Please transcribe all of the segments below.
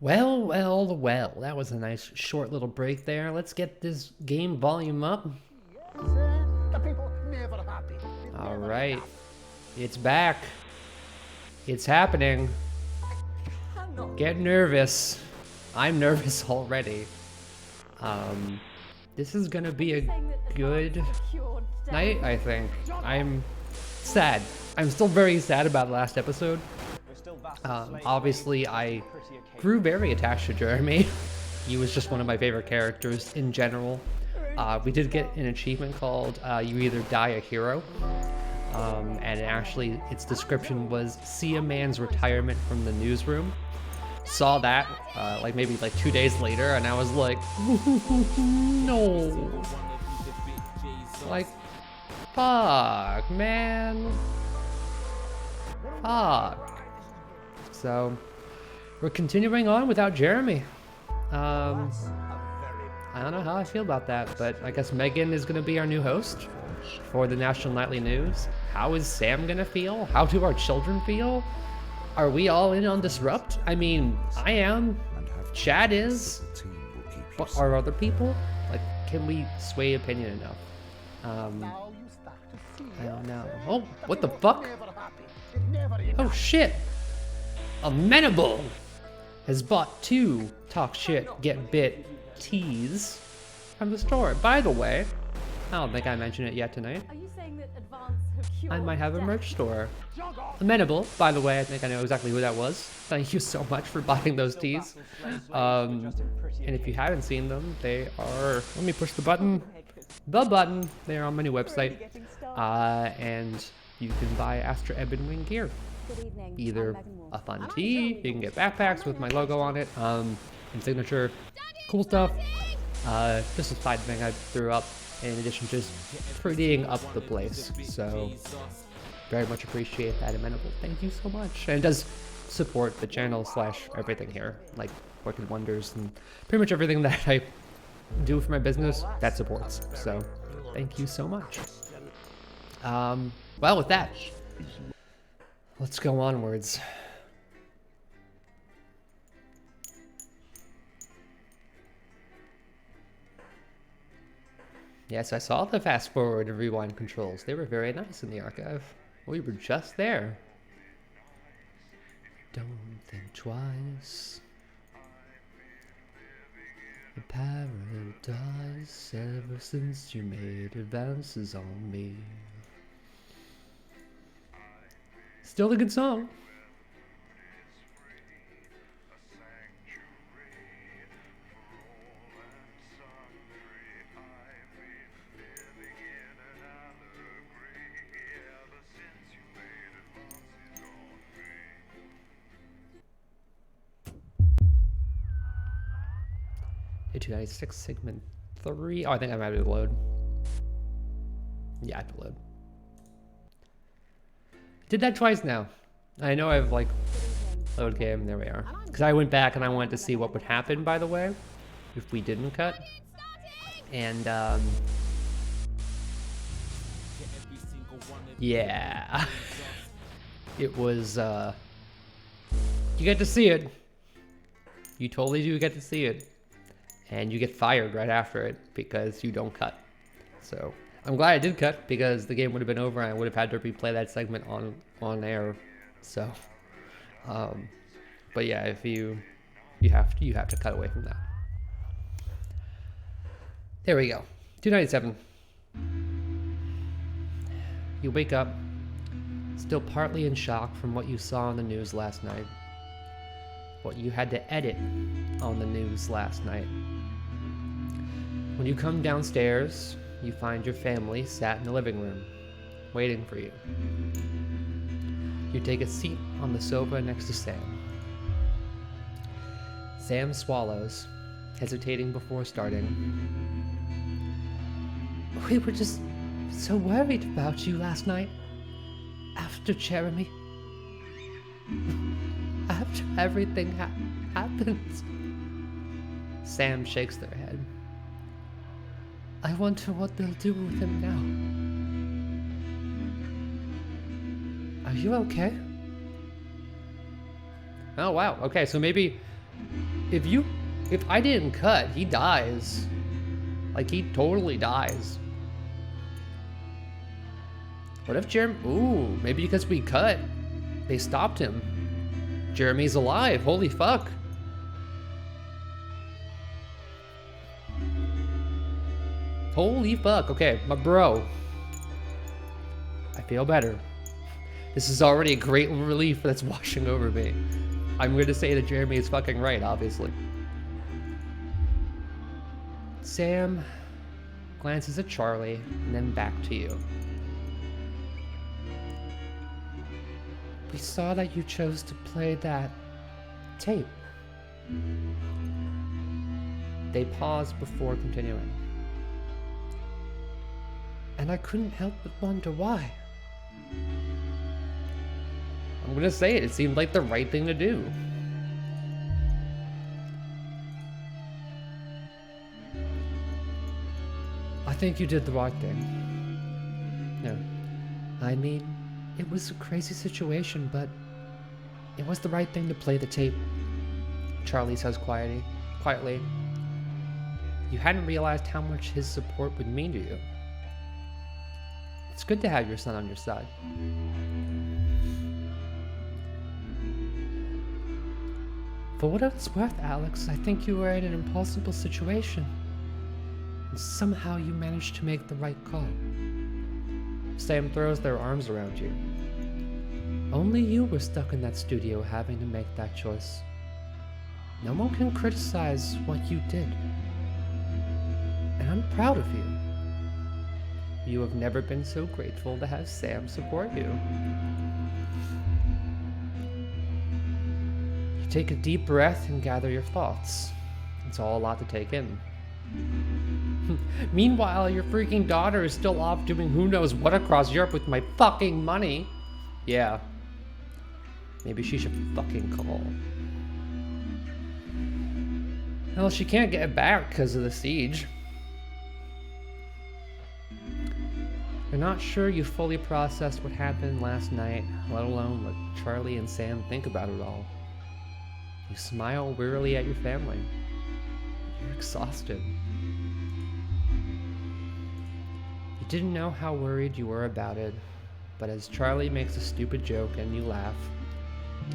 Well, well, well. That was a nice short little break there. Let's get this game volume up. The people never happy. All right. It's back. It's happening. Get nervous. I'm nervous already. This is gonna be a good night, I think. I'm sad. I'm still very sad about the last episode. Obviously, I grew very attached to Jeremy. He was just one of my favorite characters in general. We did get an achievement called You Either Die a Hero. And actually, its description was see a man's retirement from the newsroom. Saw that maybe 2 days later, and I was like, no. Like, fuck, man. Fuck. So, we're continuing on without Jeremy. I don't know how I feel about that, but I guess Megan is going to be our new host for the National Nightly News. How is Sam going to feel? How do our children feel? Are we all in on Disrupt? I mean, I am. Chad is. But are other people? Like, can we sway opinion enough? I don't know. Oh, what the fuck? Oh shit! Amenable has bought 2 Talk Shit, Get Bit teas from the store. By the way, I don't think I mentioned it yet tonight. Are you saying that Advance have cured I might have a death? merch store. Amenable, by the way, I think I know exactly who that was. Thank you so much for buying those teas. And if you haven't seen them, they are... Let me push the button. The button. They're on my new website. And you can buy Astra Ebon Wing gear. Good evening. Either I'm Megan Wolf. a fun tee, you can get backpacks with my logo on it, and signature, cool stuff. Just a side thing I threw up in addition to just prettying up the place. So very much appreciate that, Amenable. Thank you so much. And it does support the channel / everything here, like Working Wonders and pretty much everything that I do for my business, that supports. So thank you so much. Well, with that, let's go onwards. Yes, I saw the fast forward and rewind controls. They were very nice in the archive. We were just there. Don't think twice. The paradise ever since you made advances on me. Still a good song. Day 296 segment 3. Oh, I think I might have to load. Yeah, I have to load. Did that twice now. I know I've load game. There we are. Because I went back and I wanted to see what would happen, by the way, if we didn't cut. And yeah, it was you get to see it. You totally do get to see it, and you get fired right after it because you don't cut. So I'm glad I did cut, because the game would have been over and I would have had to replay that segment on air. So, but yeah, if you have to cut away from that. There we go. 297. You wake up, still partly in shock from what you saw on the news last night. What you had to edit on the news last night. When you come downstairs, you find your family sat in the living room, waiting for you. You take a seat on the sofa next to Sam. Sam swallows, hesitating before starting. We were just so worried about you last night. After Jeremy. After everything happened. Sam shakes their head. I wonder what they'll do with him now. Are you okay? Oh wow, okay, so maybe If I didn't cut, he dies. Like, he totally dies. What if Jeremy... Ooh, maybe because we cut, they stopped him. Jeremy's alive. Holy fuck. Holy fuck. Okay, my bro. I feel better. This is already a great relief that's washing over me. I'm going to say that Jeremy is fucking right, obviously. Sam glances at Charlie and then back to you. We saw that you chose to play that tape. They paused before continuing. And I couldn't help but wonder why. I'm gonna say it seemed like the right thing to do. I think you did the right thing. No, I mean, it was a crazy situation, but it was the right thing to play the tape. Charlie says quietly. You hadn't realized how much his support would mean to you. It's good to have your son on your side. For what it's worth, Alex, I think you were in an impossible situation. And somehow you managed to make the right call. Sam throws their arms around you. Only you were stuck in that studio having to make that choice. No one can criticize what you did. And I'm proud of you. You have never been so grateful to have Sam support you. You take a deep breath and gather your thoughts. It's all a lot to take in. Meanwhile, your freaking daughter is still off doing who knows what across Europe with my fucking money. Yeah. Maybe she should fucking call. Well, she can't get it back because of the siege. You're not sure you fully processed what happened last night, let alone what Charlie and Sam think about it all. You smile wearily at your family. You're exhausted. You didn't know how worried you were about it, but as Charlie makes a stupid joke and you laugh,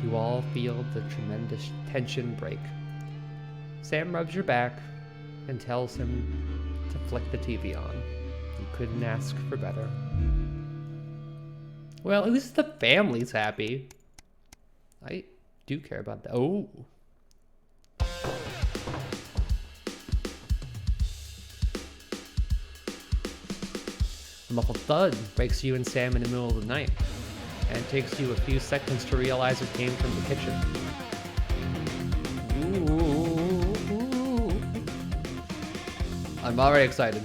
you all feel the tremendous tension break. Sam rubs your back and tells him to flick the TV on. You couldn't ask for better. Well, at least the family's happy. I do care about that. Oh. A muffled thud breaks you and Sam in the middle of the night, and it takes you a few seconds to realize it came from the kitchen. Ooh. I'm already excited.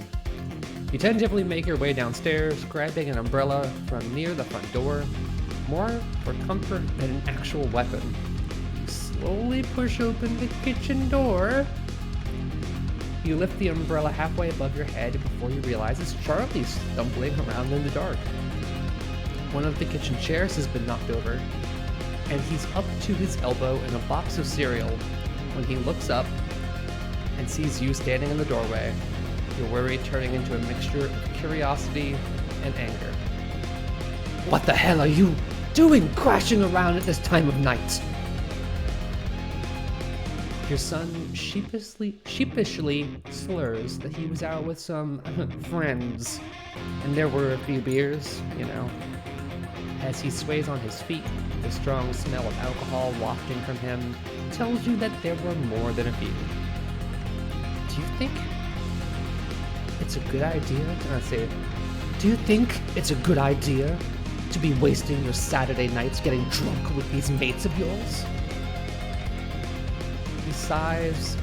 You tentatively make your way downstairs, grabbing an umbrella from near the front door, more for comfort than an actual weapon. You slowly push open the kitchen door. You lift the umbrella halfway above your head before you realize it's Charlie stumbling around in the dark. One of the kitchen chairs has been knocked over, and he's up to his elbow in a box of cereal when he looks up and sees you standing in the doorway, your worry turning into a mixture of curiosity and anger. What the hell are you doing crashing around at this time of night? Your son sheepishly slurs that he was out with some friends, and there were a few beers, you know. As he sways on his feet, the strong smell of alcohol wafting from him tells you that there were more than a few. Do you think it's a good idea? Do you think it's a good idea to be wasting your Saturday nights getting drunk with these mates of yours? He sighs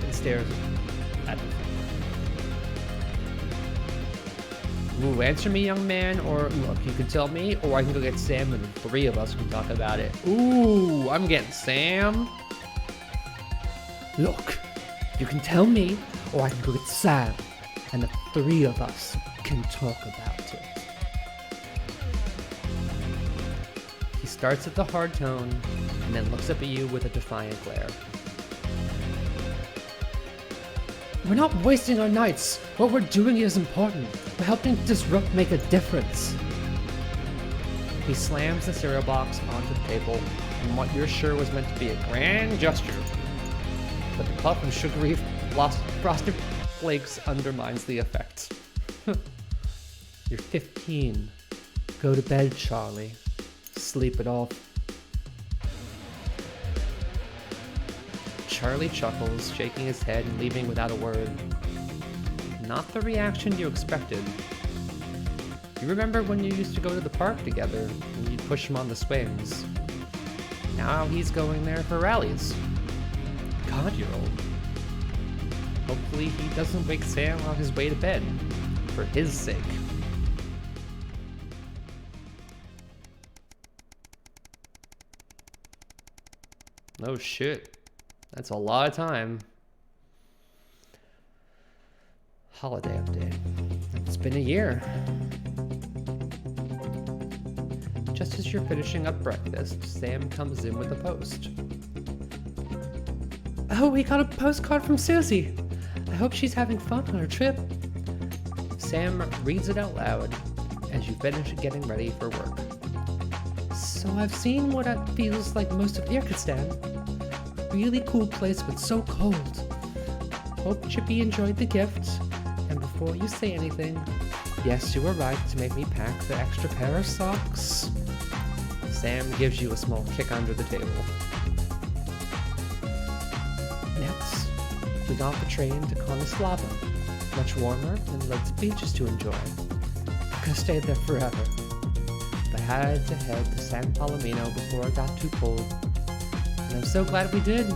and stares at him. Ooh, answer me, young man, or look, you can tell me, or I can go get Sam and the three of us can talk about it. Ooh, I'm getting Sam. Look, you can tell me, or I can go get Sam, and the three of us can talk about it. He starts at the hard tone, and then looks up at you with a defiant glare. We're not wasting our nights. What we're doing is important. We're helping disrupt, make a difference. He slams the cereal box onto the table in what you're sure was meant to be a grand gesture. But the puff of sugary frosted flakes undermines the effect. You're 15. Go to bed, Charlie. Sleep it off. Charlie chuckles, shaking his head and leaving without a word. Not the reaction you expected. You remember when you used to go to the park together and you'd push him on the swings. Now he's going there for rallies. God-year-old. Hopefully he doesn't wake Sam on his way to bed. For his sake. Oh shit. That's a lot of time. Holiday update. It's been a year. Just as you're finishing up breakfast, Sam comes in with a post. Oh, we got a postcard from Suzie. I hope she's having fun on her trip. Sam reads it out loud as you finish getting ready for work. So I've seen what it feels like most of Kyrgyzstan. Really cool place, but so cold. Hope Chippy enjoyed the gift. And before you say anything, yes, you were right to make me pack the extra pair of socks. Sam gives you a small kick under the table. Next, we got the train to Konoslava. Much warmer and loads of beaches to enjoy. Could have stayed there forever. But had to head to San Palomino before it got too cold. And I'm so glad we did.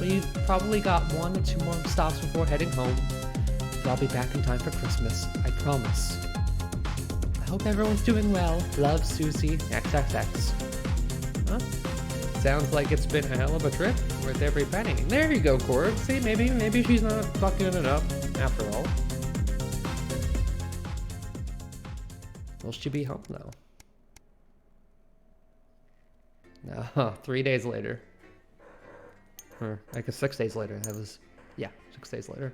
We've probably got 1 or 2 more stops before heading home. But I'll be back in time for Christmas, I promise. I hope everyone's doing well. Love, Suzie, XXX. Huh? Sounds like it's been a hell of a trip, worth every penny. There you go, Cord. See, maybe she's not fucking it up, after all. Will she be home, though? No, 3 days later. Or, I guess 6 days later. That was, yeah, 6 days later.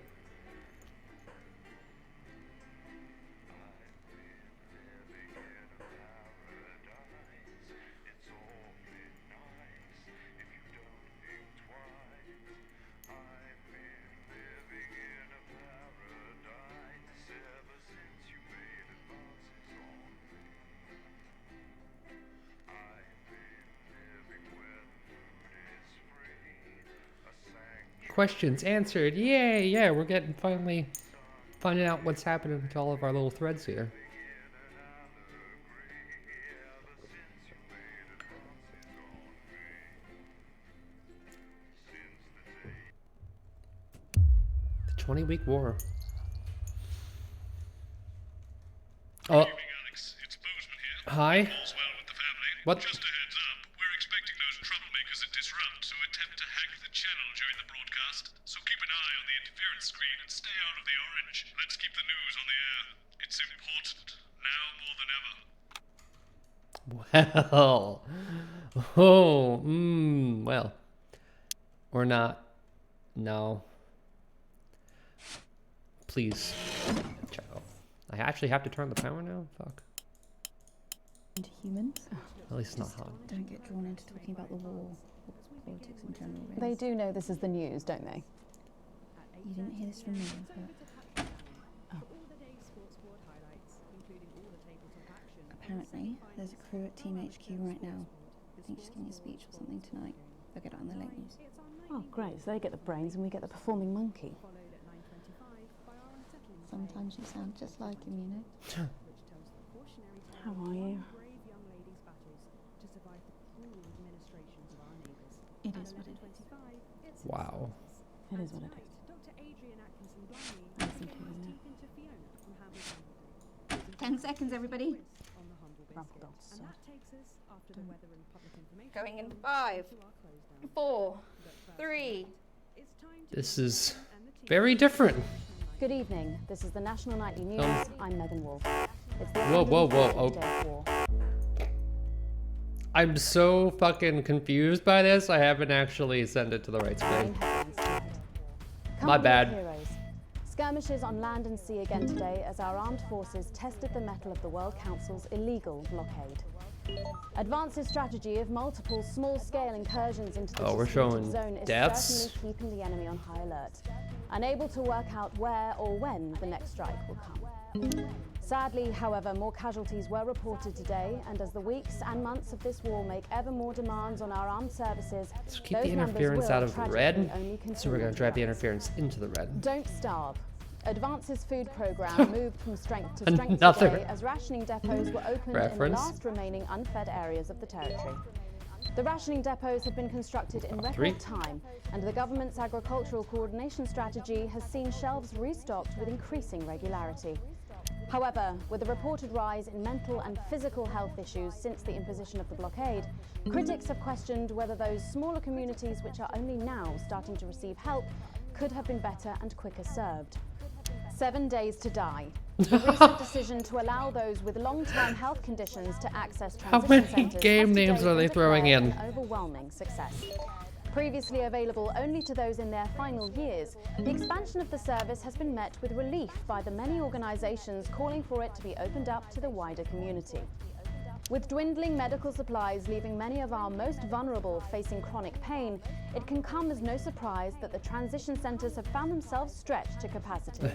Questions answered. Yay, yeah, we're getting finally finding out what's happening to all of our little threads here. The 20-week war. Oh. Alex, it's Bozeman here. Hi. All's well with the family. What? Just a heads up, we're expecting those troublemakers at Disrupt to attempt to hack the channel during the broadcast, so keep an eye on the interference screen and stay out of the orange. Let's keep the news on the air. It's important, now more than ever. Well. Oh, well. Or not. No. Please. Ciao. I actually have to turn the power now? Fuck. Into humans. At least not hot. Don't get drawn into talking about the war or politics in general. Really. They do know this is the news, don't they? You didn't hear this from me, but apparently there's a crew at Team HQ right now. I think she's giving a speech or something tonight. They'll get it on the late news. Oh, great. So they get the brains and we get the performing monkey. Sometimes you sound just like him, you know. How are you? It is what it is. Wow. It is what it is. I listen to you now. 10 seconds, everybody. Going in 5, 4, 3. This is very different. Good evening. This is the National Nightly News. I'm Megan Wolf. It's the Whoa, whoa, whoa. 150th day of war. I'm so fucking confused by this. I haven't actually sent it to the right screen. Nine headlines tonight. My Company of bad. Heroes. Skirmishes on land and sea again today as our armed forces tested the mettle of the World Council's illegal blockade. Advance's strategy of multiple small-scale incursions into the we're disputed showing zone is deaths. certainly keeping the enemy on high alert, unable to work out where or when the next strike will come. Sadly, however, more casualties were reported today, and as the weeks and months of this war make ever more demands on our armed services, Let's keep those the numbers interference will out of tragically red. only So we're continue gonna to drive the rise. interference into the red. Don't starve. Advance's food program moved from strength to strength Another today as rationing depots were opened in the reference. last remaining unfed areas of the territory. The rationing depots have been constructed in record 3. time, and the government's agricultural coordination strategy has seen shelves restocked with increasing regularity. However, with the reported rise in mental and physical health issues since the imposition of the blockade, critics have questioned whether those smaller communities which are only now starting to receive help could have been better and quicker served. 7 days to die. The recent decision to allow those with long-term health conditions to access How transition many centres game has names today are they been throwing declared in? an overwhelming success. Previously available only to those in their final years, the expansion of the service has been met with relief by the many organisations calling for it to be opened up to the wider community. With dwindling medical supplies leaving many of our most vulnerable facing chronic pain, it can come as no surprise that the transition centres have found themselves stretched to capacity.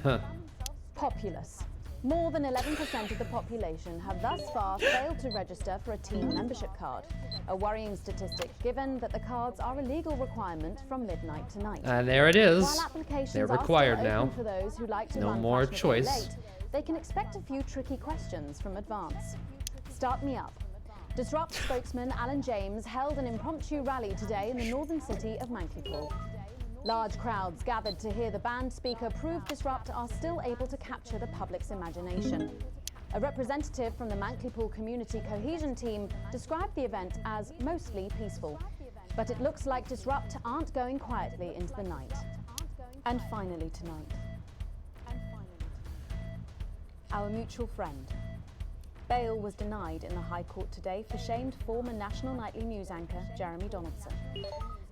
Populace. More than 11% of the population have thus far failed to register for a team membership card, a worrying statistic given that the cards are a legal requirement from midnight tonight. And there it is. While applications They're are required still open now. for those who like to No run more fashionably choice. late, they can expect a few tricky questions from Advance. Start me up. Disrupt spokesman Alan James held an impromptu rally today in the northern city of Mankleypool. Large crowds gathered to hear the band speaker prove Disrupt are still able to capture the public's imagination. A representative from the Mankleypool Community Cohesion Team described the event as mostly peaceful, but it looks like Disrupt aren't going quietly into the night. And finally tonight, our mutual friend. Bail was denied in the High Court today for shamed former National Nightly News anchor Jeremy Donaldson.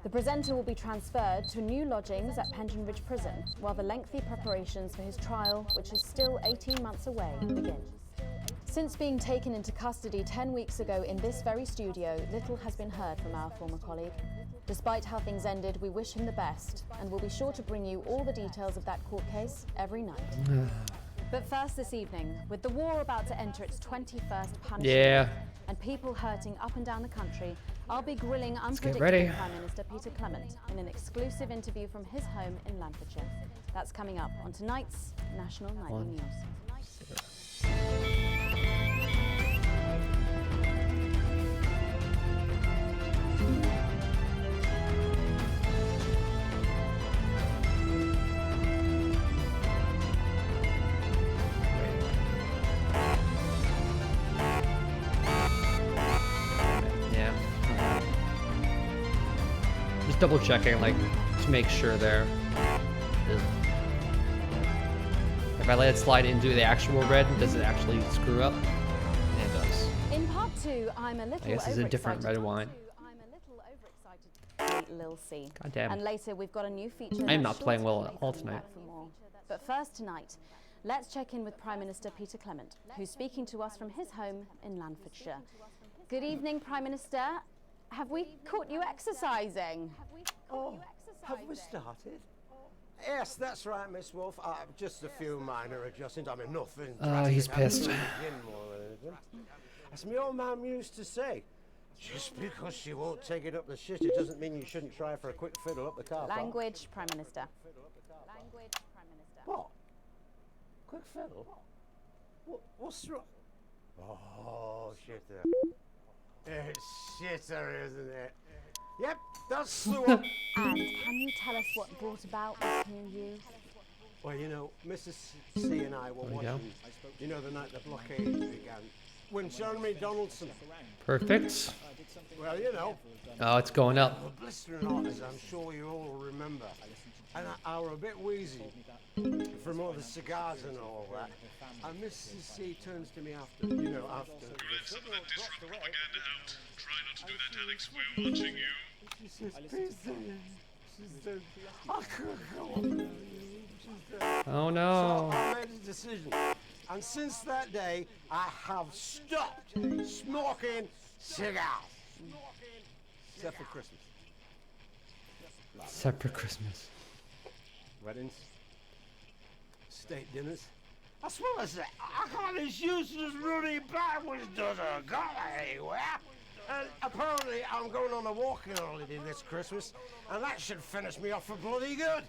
The presenter will be transferred to new lodgings at Pension Ridge Prison, while the lengthy preparations for his trial, which is still 18 months away, begin. Since being taken into custody 10 weeks ago in this very studio, little has been heard from our former colleague. Despite how things ended, we wish him the best, and we'll be sure to bring you all the details of that court case every night. But first this evening, with the war about to enter its 21st punishing year, and people hurting up and down the country, I'll be grilling unpredictable Prime Minister Peter Clement in an exclusive interview from his home in Lancashire. That's coming up on tonight's National Nightly News. Double checking, like, to make sure there. If I let it slide into the actual red, does it actually screw up? Yeah, it does. In part two, I'm a little I guess it's a different red wine. I'm a little overexcited to meet Lil C. God damn. And later we've got a new feature. I am that's not sure playing to well keep at you all coming tonight. back for more. But first tonight, let's check in with Prime Minister Peter Clement, who's speaking to us from his home in Lanfordshire. Good evening, Prime Minister. Have we caught you exercising? Oh, have we started? Yes, that's right, Miss Wolf. Just a few minor adjustments. I mean, nothing. He's drastic. pissed. As my old mum used to say, just because she won't take it up the shit, it doesn't mean you shouldn't try for a quick fiddle up the car park. Language, Prime Minister. Language, Prime Minister. What? Quick fiddle? What's wrong? Oh, shitter. It's shitter, isn't it? Yep, that's the one. And can you tell us what brought about this new you? Well, you know, Mrs. C and I were watching, you know, the night the blockade began, when Jeremy Donaldson. Perfect. Well, you know. Oh, it's going up. Well, blistering hot, as I'm sure you all remember. And I were a bit wheezy from all the cigars and all that. And Mrs. C turns to me after, you know, after. Drive some of that disrupt propaganda out. Try not to do that, Alex. We're watching you. She says, Peter, I couldn't go on. Oh So no. I made a decision. And since that day, I have stopped smoking cigars. Except for Christmas. Separate Christmas. Weddings. State dinners. I suppose I can't as useless Rudy backwards doesn't go anywhere. And apparently I'm going on a walking holiday this Christmas, and that should finish me off for bloody good.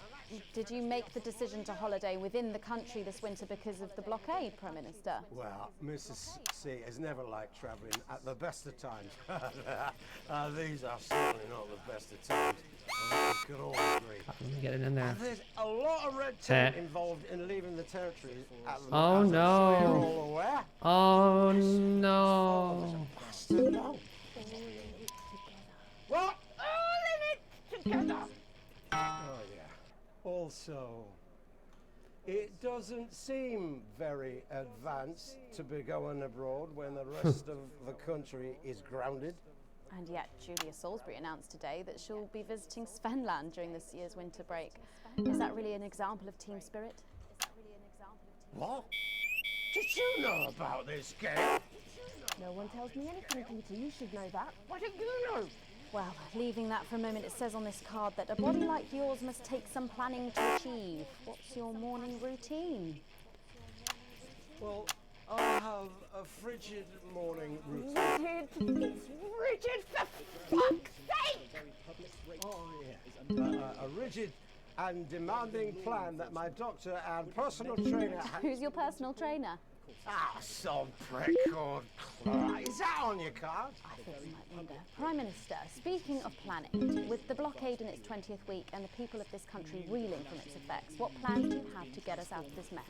Did you make the decision to holiday within the country this winter because of the blockade, Prime Minister? Well, Mrs. C has never liked travelling at the best of times. These are certainly not the best of times. I think we can all agree. Let me get it in there. There's a lot of red tape involved in leaving the territory. Oh as I'm sure you're no. all aware. Oh no. Bastard, no. Well, all in it together. Oh yeah. Also, it doesn't seem very advanced to be going abroad when the rest of the country is grounded. And yet, Julia Salisbury announced today that she'll be visiting Svenland during this year's winter break. Is that really an example of team spirit? What? Did you know about this game? No one tells me anything, Peter. You should know that. What did you know? Well, leaving that for a moment, it says on this card that a body like yours must take some planning to achieve. What's your morning routine? Well, I have a frigid morning routine. Rigid. It's rigid, for fuck's sake! Oh, yeah. A rigid and demanding plan that my doctor and personal trainer Who's your personal trainer? Ah, some prick called Clark. Is that on your card? I thought you might wonder. Prime Minister, speaking of planning, with the blockade in its 20th week and the people of this country reeling from its effects, what plans do you have to get us out of this mess?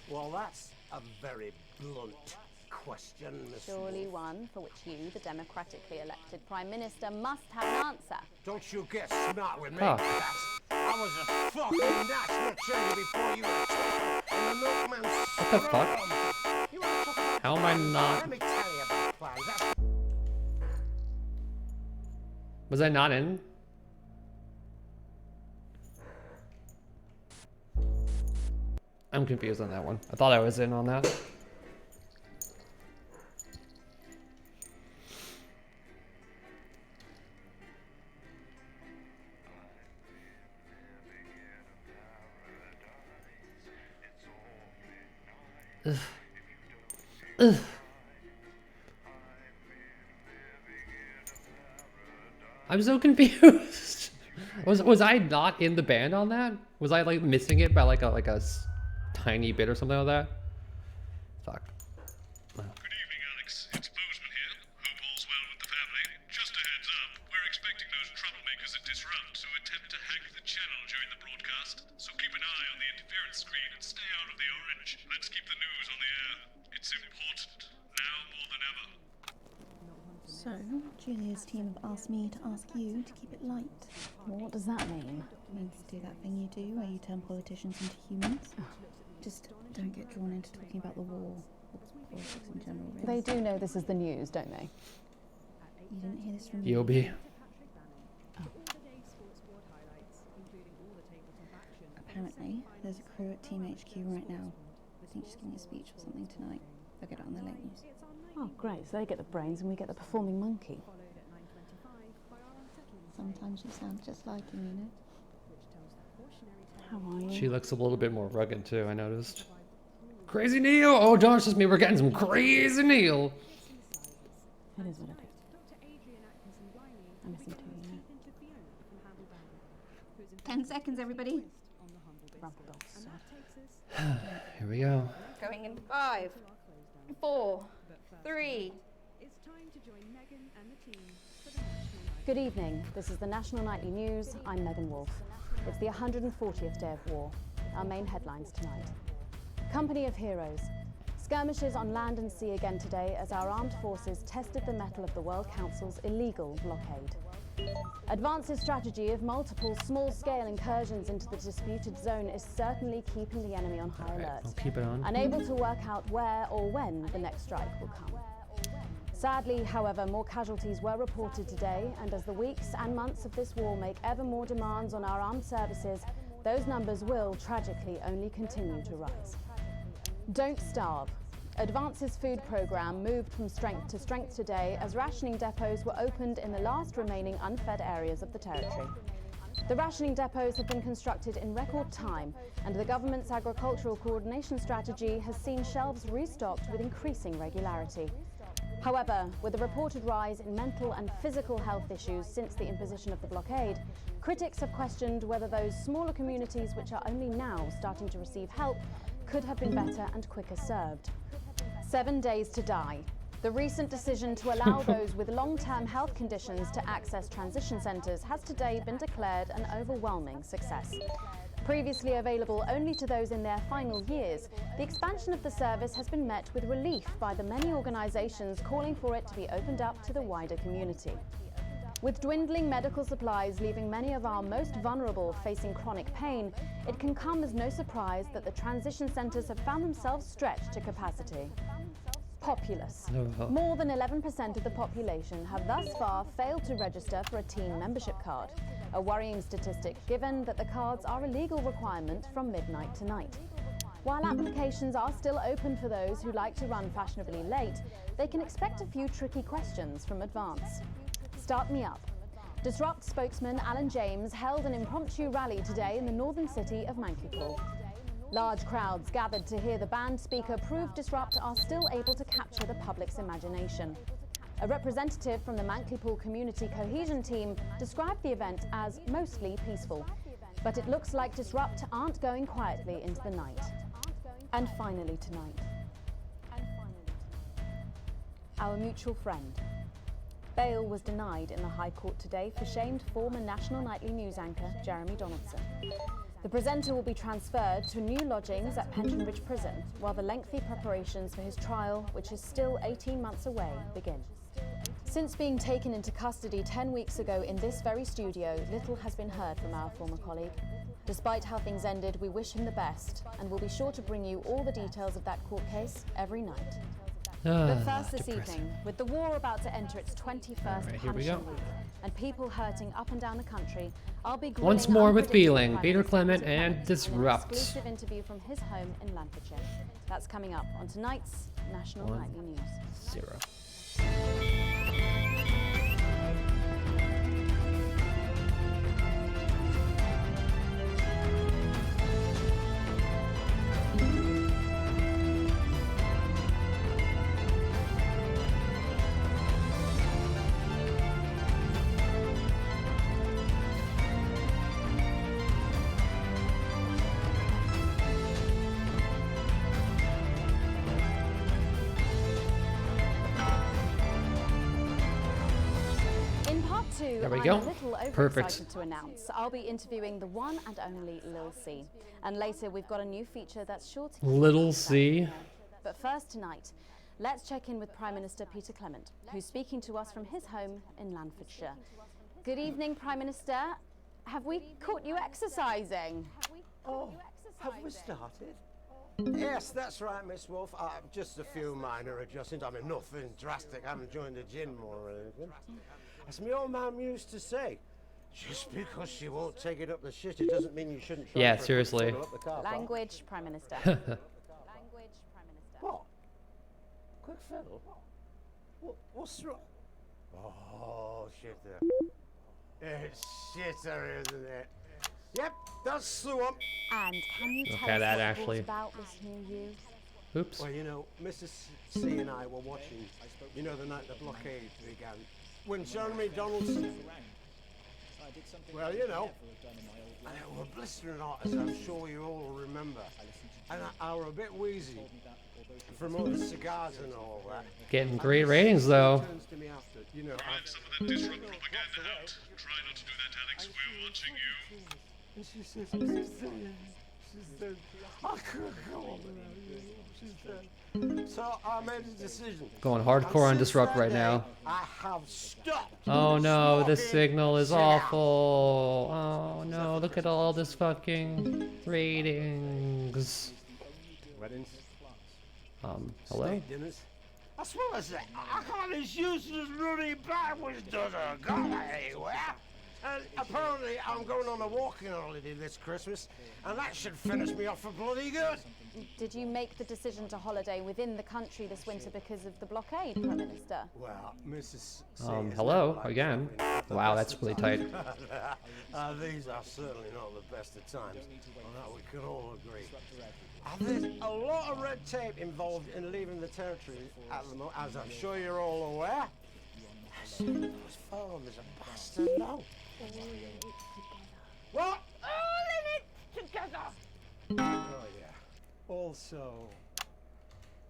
Well, that's a very blunt question, Miss Surely Wolf. one for which you, the democratically elected Prime Minister, must have an answer. Don't you get smart with me, Oh. Cat. I was a fucking national treasure before you were in the milkman's What the fuck? scrum. You wanna talk about How am I plans? not? Let me tell you about plans. That's Was I not in? I'm confused on that one. I thought I was in on that. Ugh. Ugh. I'm so confused. Was I not in the band on that? Was I like missing it by like a tiny bit or something like that? Fuck. Good evening, Alex. It's Bozeman here. Hope all's well with the family. Just a heads up, we're expecting those troublemakers at Disrupt to attempt to hack the channel during the broadcast. So keep an eye on the interference screen and stay out of the orange. Let's keep the news on the air. It's important, now more than ever. So, Julia's team have asked me to ask you to keep it light. Well, what does that mean? It means to do that thing you do where you turn politicians into humans. Just don't get drawn into talking about the war or politics in general, really. They do know this is the news, don't they? You didn't hear this from me. Yobi. Apparently, there's a crew at Team HQ right now. I think she's giving a speech or something tonight. They'll get it on the late news. Oh, great. So they get the brains and we get the performing monkey. Sometimes you sound just like him, you know? How are you? She looks a little bit more rugged too, I noticed. Crazy Neil! Oh, don't it's just me, we're getting some Crazy Neil! It is what it is. I miss him too, you know. 10 seconds, everybody. Rumple dogs, so. Here we go. Going in 5, 4, 3. Good evening. This is the National Nightly News. I'm Megan Wolf. It's the 140th day of war. Our main headlines tonight. Company of Heroes. Skirmishes on land and sea again today as our armed forces tested the mettle of the World Council's illegal blockade. Advance's strategy of multiple small-scale incursions into the disputed zone is certainly keeping the enemy on high alert. I'll keep it on. Unable to work out where or when the next strike will come. Sadly, however, more casualties were reported today, and as the weeks and months of this war make ever more demands on our armed services, those numbers will, tragically, only continue to rise. Don't starve. Advance's food program moved from strength to strength today as rationing depots were opened in the last remaining unfed areas of the territory. The rationing depots have been constructed in record time, and the government's agricultural coordination strategy has seen shelves restocked with increasing regularity. However, with a reported rise in mental and physical health issues since the imposition of the blockade, critics have questioned whether those smaller communities which are only now starting to receive help could have been better and quicker served. 7 days to die. The recent decision to allow those with long-term health conditions to access transition centres has today been declared an overwhelming success. Previously available only to those in their final years, the expansion of the service has been met with relief by the many organisations calling for it to be opened up to the wider community. With dwindling medical supplies leaving many of our most vulnerable facing chronic pain, it can come as no surprise that the transition centres have found themselves stretched to capacity. Populace. More than 11% of the population have thus far failed to register for a teen membership card, a worrying statistic given that the cards are a legal requirement from midnight tonight. While applications are still open for those who like to run fashionably late, they can expect a few tricky questions from Advance. Start me up. Disrupt spokesman Alan James held an impromptu rally today in the northern city of Mankipool. Large crowds gathered to hear the band speaker prove Disrupt are still able to capture the public's imagination. A representative from the Mankipool Community Cohesion Team described the event as mostly peaceful, but it looks like Disrupt aren't going quietly into the night. And finally tonight, our mutual friend. Bail was denied in the High Court today for shamed former national nightly news anchor Jeremy Donaldson. The presenter will be transferred to new lodgings at Pension Ridge Prison, while the lengthy preparations for his trial, which is still 18 months away, begin. Since being taken into custody 10 weeks ago in this very studio, little has been heard from our former colleague. Despite how things ended, we wish him the best, and we'll be sure to bring you all the details of that court case every night. But first this evening, with the war about to enter its 21st punishing week, and people hurting up and down the country, I'll be Once more with Beeling, Prime Peter Minister Clement, Peter and Clement Disrupt. in an exclusive interview from his home in Lancashire. That's coming up on tonight's National Nightly News. 0. There we go. I'm a little Perfect. overexcited to announce I'll be interviewing the one and only Lil C. And later we've got a new feature that's sure to keep Little you C. But first tonight, let's check in with Prime Minister Peter Clement, who's speaking to us from his home in Lancashire. Good evening, Prime Minister. Have we caught you exercising? Oh, have we started? Yes, that's right, Miss Wolf. Just a few minor adjustments. I mean, nothing drastic. I haven't joined the gym or anything. As my old mum used to say, just because she won't take it up the shit, it doesn't mean you shouldn't try. Yeah, for a seriously. quick fiddle up the car park. Language, Prime Minister. Language, Prime Minister. What? Quick fiddle? What's wrong? Oh, shitter. It's shitter, isn't it? Yep, that's the one. And can you Look tell at us that, what Ashley. it's about this new you? Oops. Well, you know, Mrs. C and I were watching, you know, the night the blockade began. When Jeremy Donaldson... Well, you know, and it were blistering hot, as I'm sure you all remember. And I were a bit wheezy from all the cigars and all that. Getting great ratings, though. Turns to me after, you know, Find some of that disrupt propaganda out. Try not to do that, Alex. We're watching you. and she says, I couldn't go on without you. She said, so I made a decision. Going hardcore on And since Disrupt that right day, now. I have stopped. Oh no, the smoking signal is cigarettes. awful. Oh no, look at all this fucking ratings. Weddings, Hello? state dinners. I suppose I can't as useless Rudy backwards doesn't go anywhere. And apparently I'm going on a walking holiday this Christmas, and that should finish me off for bloody good. Did you make the decision to holiday within the country this winter because of the blockade, Prime Minister? Well, Mrs. C Hello again. Wow, that's really tight. These are certainly not the best of times, on that we can all agree. There's a lot of red tape involved in leaving the territory at the moment, as I'm sure you're all aware. Those farmers are bastard long. What? All in it together! Oh, yeah. Also,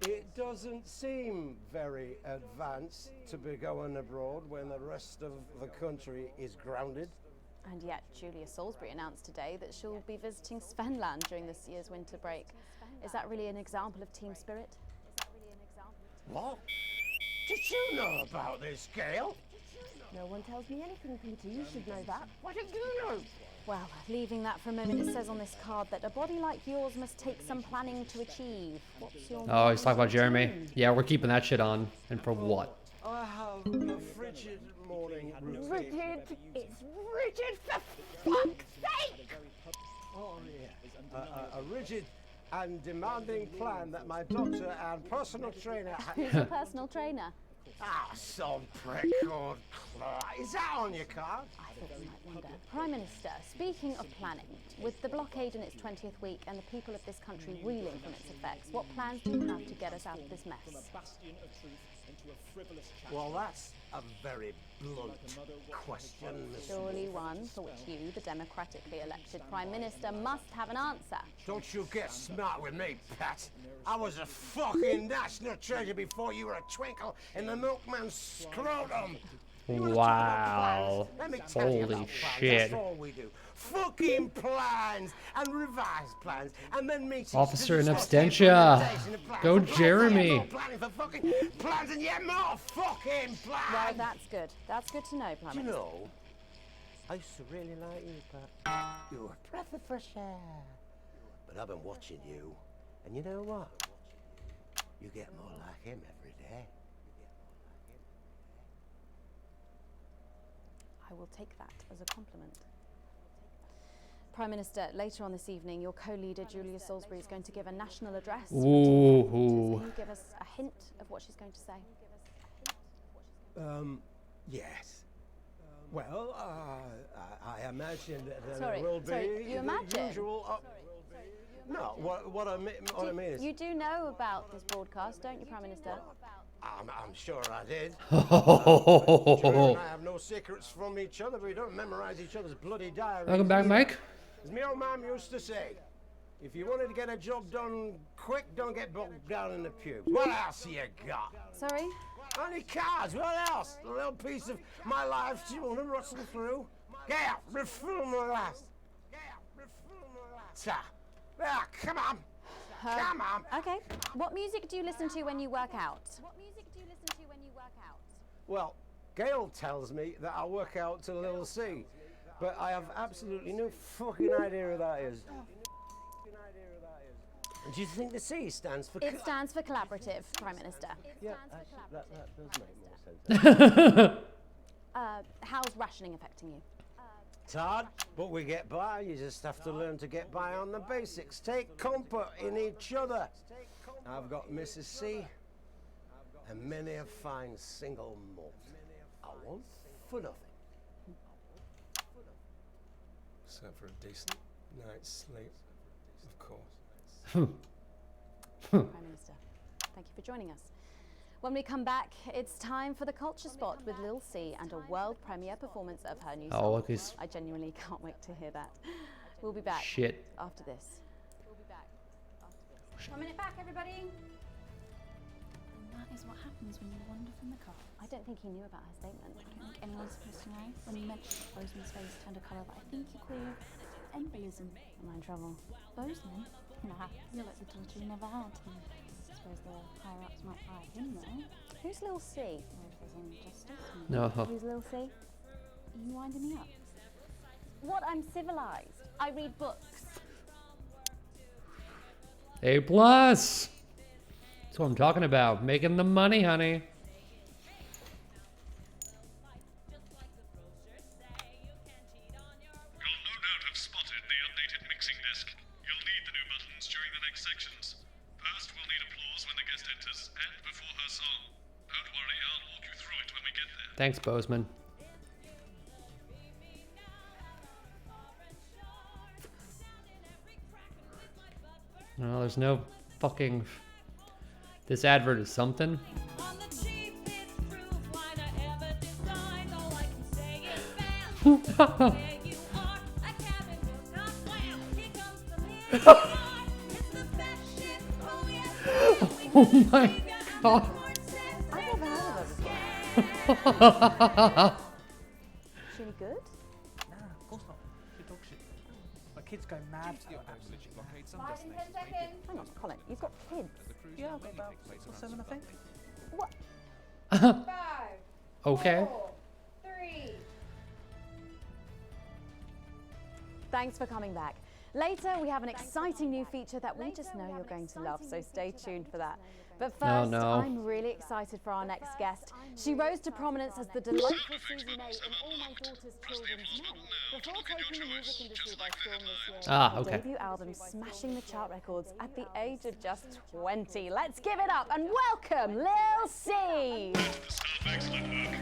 it doesn't seem very advanced to be going abroad when the rest of the country is grounded. And yet, Julia Salisbury announced today that she'll be visiting Svenland during this year's winter break. Is that really an example of team spirit? What? Did you know about this, Gail? No one tells me anything, Peter. You should know that. What did you know? Well, leaving that for a moment, it says on this card that a body like yours must take some planning to achieve. What's your Oh, he's talking about Jeremy. routine? Yeah, we're keeping that shit on. And for what? I have a frigid morning routine. Rigid. It's rigid for fuck's sake! Oh, yeah. A rigid and demanding plan that my doctor and personal trainer Who's your personal trainer? some prick called Clark. Is that on your card? I thought you might wonder. Prime Minister, speaking of planning, with the blockade in its 20th week and the people of this country reeling from its effects, what plans do you have to get us out of this mess? Well, that's a very blunt question, Miss. Surely one for which you, the democratically elected Prime Minister, must have an answer. Don't you get smart with me, Pat. I was a fucking national treasure before you were a twinkle in the milkman's scrotum. You wanna talk Wow. about plans? Let me tell you Holy about plans. shit. That's all we do. Fucking plans and revised plans and then meetings. Officer to in discuss absentia. implementation of plans. Go And plans, Jeremy. and more planning for fucking plans and yet more fucking plans. Well, that's good. That's good to know, Prime Do you Minister. know, I used to really like you, Pat. You were a breath of fresh air. But I've been watching you, and you know what? You get more like him every day. I will take that as a compliment. Prime Minister, later on this evening, your co-leader Julia Salisbury is going to give a national address. for team headquarters. Ooh. Can you give us a hint of what she's going to say? Yes. Well, I imagine that Sorry, it will be sorry, you the imagine? usual. No, what I mean is, You do know about this broadcast, don't you, Prime Minister? I'm sure I did. Julia and I have no secrets from each other. We don't memorize each other's bloody diaries. Welcome back, either. Mike. As my old mum used to say, if you wanted to get a job done quick, don't get bogged down in the pubes. What else you got? Sorry? Only cards, what else? A little piece of my life you want to rustle through? Get out, refill my last. Ah, come on. Come on. Okay. What music do you listen to when you work out? Well, Gail tells me that I work out to Little C, but I have absolutely no fucking idea who that is. And do you think the C stands for? It stands for collaborative, Prime Minister. Yeah, actually, that does make more sense. How's rationing affecting you? It's hard, but we get by. You just have to learn to get by on the basics. Take comfort in each other. I've got Mrs. C and many a fine single malt. I want for nothing. Except for a decent night's sleep, of course. Prime Minister, thank you for joining us. When we come back, it's time for the Culture Spot with Lil C and a world premiere performance of her new song. Oh, look, he's I genuinely can't wait to hear that. We'll be back shit. after this. 1 minute back, everybody. And that is what happens when you wander from the car. I don't think he knew about her statement. I don't think anyone's supposed to know. When you mentioned Bozeman's face turned a colour that I think you call embolism. Am I in trouble? Bozeman? Nah, you're like the daughter you never had. I suppose the higher ups might fire him though. Who's Lil C? Or if there's injustice. No. Who's Lil C? Are you winding me up? What? I'm civilized. I read books. A+. It's what I'm talking about. Making the money, honey. You'll no doubt have spotted the updated mixing disc. You'll need the new buttons during the next sections. First, we'll need applause when the guest enters and before her song. Don't worry, I'll walk you through it when we get there. Thanks, Bozeman. No, there's no fucking... This advert is something. Oh my god. I've never heard of her before. Is she any good? Nah, of course not. She dog shit. My kids go mad for her. Hang on, Colin, you've got kids. Yeah, I've got about 6 or 7, I think. What? 5, Okay. 4, 3. Thanks for coming back. Later, we have an exciting new feature that we just know you're going to love, so stay tuned for that. But first, no. I'm really excited for our next guest. She rose to prominence as the delightful Suzie May in All My Daughter's Children's Men, before taking the music industry by storm this year. Ah, Her okay. debut album smashing the chart records at the age of just 20. Let's give it up and welcome Lil C. Staff, excellent work.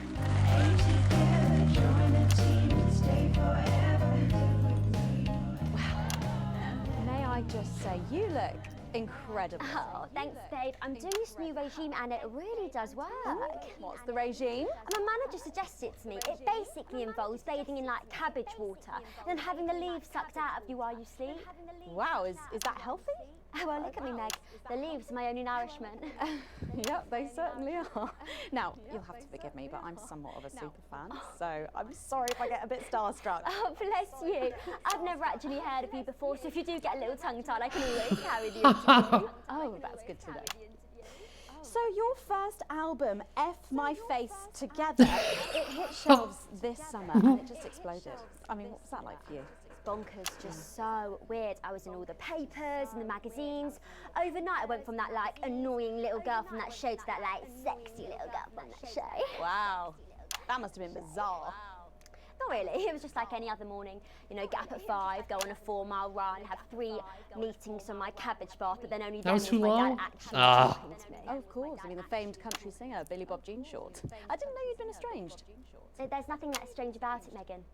May I just say, you look incredible. Oh, thanks, babe. I'm doing this new regime and it really does work. What's the regime? And my manager suggested it to me. It basically involves bathing in like cabbage water and then having the leaves sucked out of you while you sleep. Wow, is that healthy? Well, look at me, Meg. The leaves are my only nourishment. Yep, they certainly are. Now, you'll have to forgive me, but I'm somewhat of a super fan, so I'm sorry if I get a bit starstruck. Oh, bless you. I've never actually heard of you before, so if you do get a little tongue-tied, I can always carry the interview. Oh, that's good to know. So your first album, F My Face Together, it hit shelves this summer and it just exploded. I mean, what was that like for you? Bonkers, just so weird. I was in all the papers and the magazines. Overnight I went from that like annoying little girl from that show to that like sexy little girl from that show. Wow, that must have been bizarre. Not really, it was just like any other morning. You know, get up at 5, go on a 4-mile run, have 3 meetings on my cabbage bath, but then only then was was too my long? dad actually Ah. talking to me. Oh, of course, I mean the famed country singer, Billy Bob Jean Short. I didn't know you'd been estranged. There's nothing that strange about it, Megan.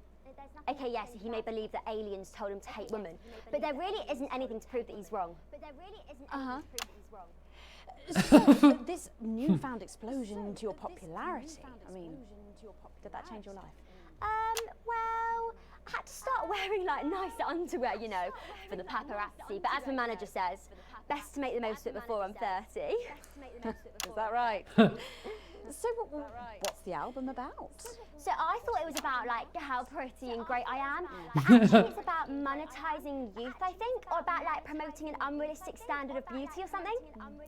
Okay, yes, he may believe that aliens told him to hate women, but there really isn't anything to prove that he's wrong. So, this newfound explosion into your popularity, I mean, did that change your life? Well, I had to start wearing like nice underwear, you know, for the paparazzi, but as my manager says, best to make the most of it before I'm 30. Is that right? So what's the album about? So I thought it was about like how pretty and great I am, but actually it's about monetizing youth, I think, or about like promoting an unrealistic standard of beauty or something.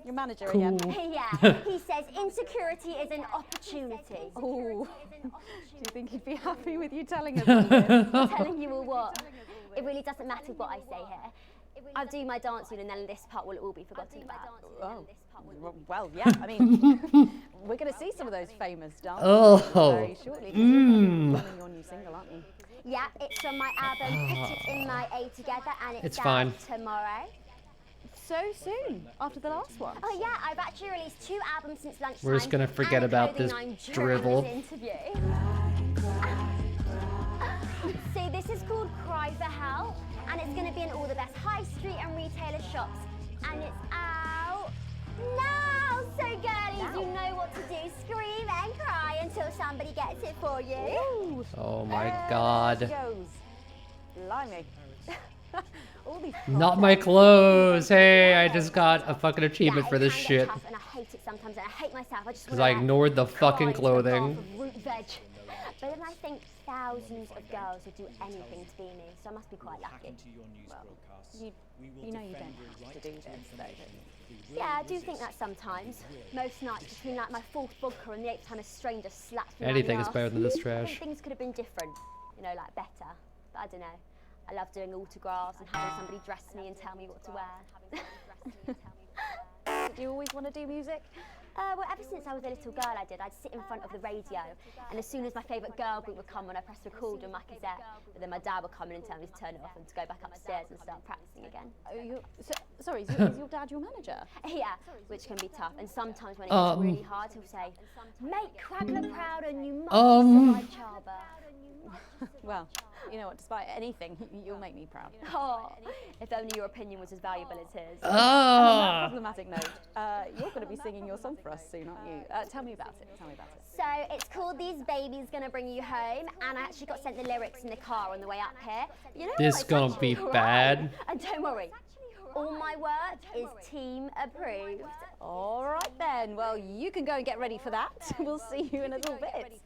Your manager Cool. again. Yeah, he says insecurity is an opportunity. Oh, do you think he'd be happy with you telling us all this? Telling you all what? It really doesn't matter what I say here. I'll do my dancing and then this part will all be forgotten about. Oh, well, yeah, I mean, we're going to see some of those famous dances Oh. very shortly. 'Cause you're performing your new single, aren't you? Yeah, it's from my album Put It In My A Together and It's it's fine. out tomorrow. So soon, after the last one. Oh yeah, I've actually released 2 albums since lunchtime. We're just gonna forget and a about clothing this line during drivel. This interview. See, this is called Cry for Help, and it's going to be in all the best high street and retailer shops, and it's out now. So girlies, you know what to do. Scream and cry until somebody gets it for you. Oh my god. Goes. Blimey. All these Not my clothes. Hey, I just got a fucking achievement Yeah, for it this can get shit. tough, and I hate it sometimes, and I hate myself. I just Because wanna, I like, ignored the cry fucking into a clothing. bath of root veg. But then I think thousands of girls would do anything to be me, so I must be quite lucky. You know you don't have to do this, though, don't you? Yeah, I do think that sometimes. Most nights between like my 4th vodka and the 8th time a stranger slaps me Anything around is the better arse. than this I think trash. things could have been different, you know, like better. But I don't know. I love doing autographs and having somebody dress me and tell me what to wear. Do you always want to do music? Well, ever since I was a little girl, I'd sit in front of the radio, and as soon as my favourite girl group would come on, I'd press record on my cassette, but then my dad would come in and tell me to turn it off and to go back upstairs and start practicing again. Sorry, is your dad your manager? Yeah, which can be tough, and sometimes when it gets really hard, he'll say, "Make Crackler proud and you must survive Chaba." Well, you know what, despite anything, you'll make me proud. Oh, if only your opinion was as valuable as his. And on that problematic note, you're going to be singing your song for us soon, aren't you? Tell me about it. So it's called These Babies Gonna Bring You Home, and I actually got sent the lyrics in the car on the way up here. You know, This it's gonna actually be alright. bad. And don't worry, all my work is team approved. All right then. Well, you can go and get ready for that. We'll see you in a little bit.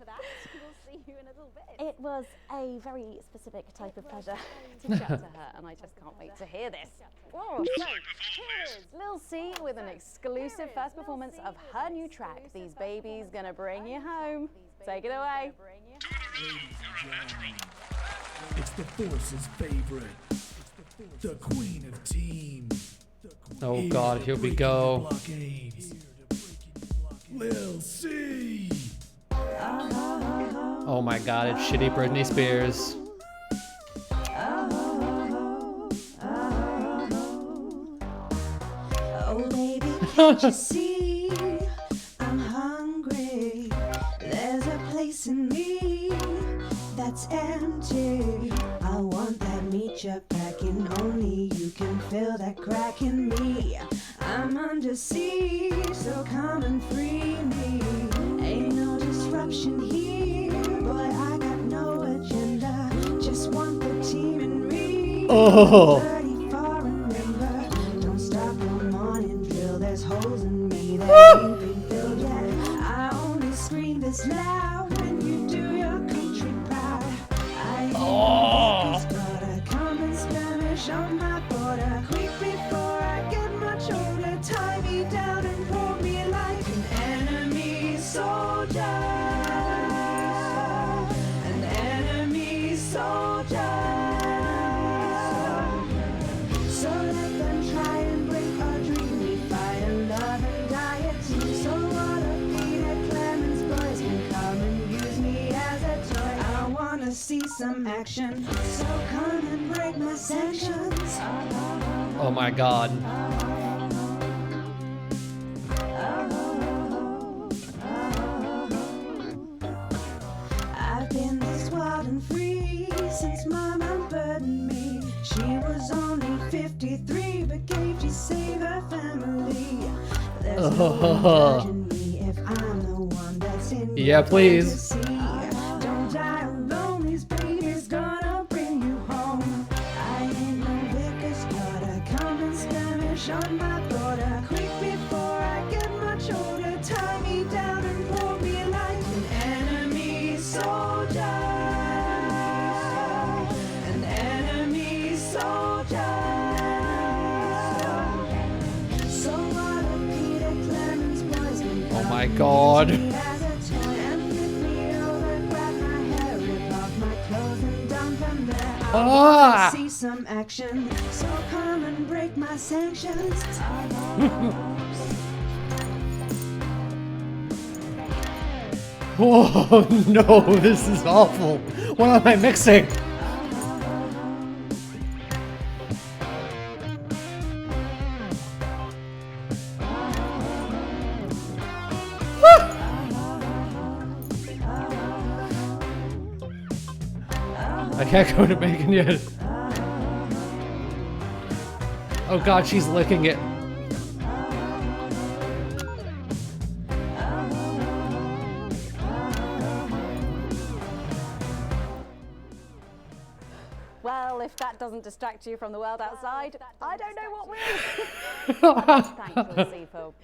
It was a very specific type of pleasure to chat to her, and I just can't wait to hear this. Oh, so here's Lil C with an exclusive first performance of her new track, These Babies Gonna Bring You Home. Take it away. It's the Force's favorite, the queen of teams. Oh God, here we go. Lil C. Oh my God, it's shitty Britney Spears. Oh baby, can't you see I'm hungry? There's a place in me that's empty. I want that meat you're packing. Only you can fill that crack in me. I'm under siege, so come and free me. Ain't no disruption here, boy, I got no agenda. Just want the team and me. Oh. Don't stop no morning drill. There's holes in me that ain't been filled yet. I only scream this loud when you do your country proud. I hear the come and Spanish on my border. Quick before I get much older, tie me down and pour me like an enemy soldier. An enemy soldier. So let them try and break our dream. We fight and love and die a team. So what if Peter Clemens boys can come and use me as a toy? I wanna see some action. So come and break my sanctions. Oh my God. I've been this wild and free since Mama burdened me. She was only 53, but gave to save her family. There's no one judging me if I'm the one that's in Yeah, please. Don't die alone, these babies gonna bring you home. I ain't no vicar's daughter, coming Spanish on my border. Quick before I get much older, tie me down and pour me like an enemy soldier. An enemy soldier. So what if Peter Clemens boys can Oh my come God. and use me as a toy and flip me over, grab my hair, rip off my clothes and dump them there. I wanna see some action, so come and break my sanctions. Oh no, this is awful. What am I mixing? I can't go to Megan yet. Oh God, she's licking it. Well, if that doesn't distract you from the world outside, I don't know what will. Thankfully, Seafoam.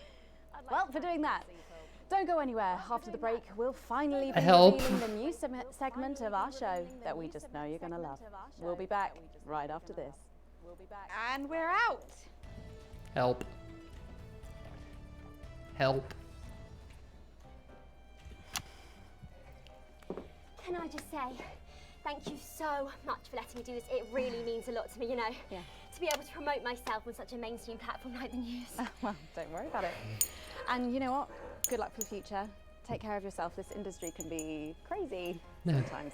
Well, for doing that, don't go anywhere. After the break, we'll finally be Help. revealing the new segment of our show that we just know you're going to love. We'll be back right after this. And we're out. Help. Help. Can I just say, Thank you so much for letting me do this. It really means a lot to me, you know. Yeah. To be able to promote myself on such a mainstream platform like the news. Well, don't worry about it. And you know what? Good luck for the future. Take care of yourself. This industry can be crazy sometimes.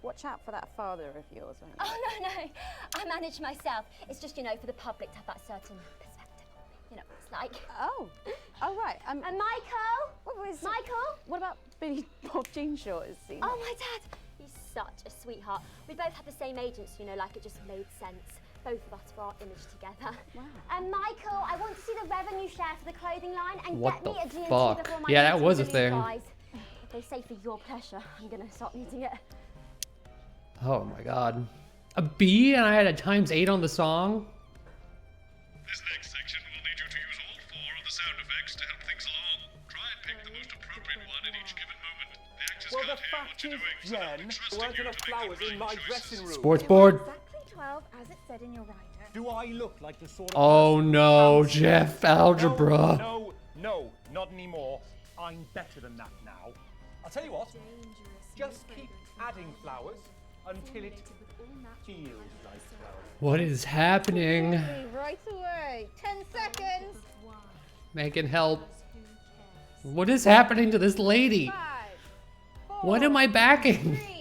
Watch out for that father of yours, won't you? Oh, no. I manage myself. It's just, you know, for the public to have that certain perspective. You know what it's like. Oh, right. And Michael? Michael? What about Billy Bob Jean Short? Oh, my dad. He's such a sweetheart. We both had the same agents, you know, like it just made sense. Both of us for our image together. Wow. And Michael, I want to see the revenue share for the clothing line and What get me a the G&T fuck? before my Yeah, that meeting was a with these thing. guys. If they say for your pleasure, I'm gonna stop using it. Oh my god. A B and I had a ×8 on the song? This next section will need you to use all 4 of the sound effects to help things along. Try and pick the most appropriate one at each given moment. The actors Well, can't the hear what fact you're is, doing, so they'll Jen, be there trusting weren't you enough to make flowers the in right my choices. dressing room. Sports board. Exactly 12, as it said in your writer. Do I look like the sort of Oh person no, who Jeff, algebra. No, not anymore. I'm better than that now. I'll tell you what, just keep adding flowers until it feels like flowers. What is happening? Right away. 10 seconds. Megan, help. What is happening to this lady? 5, 4, What am I backing? 3.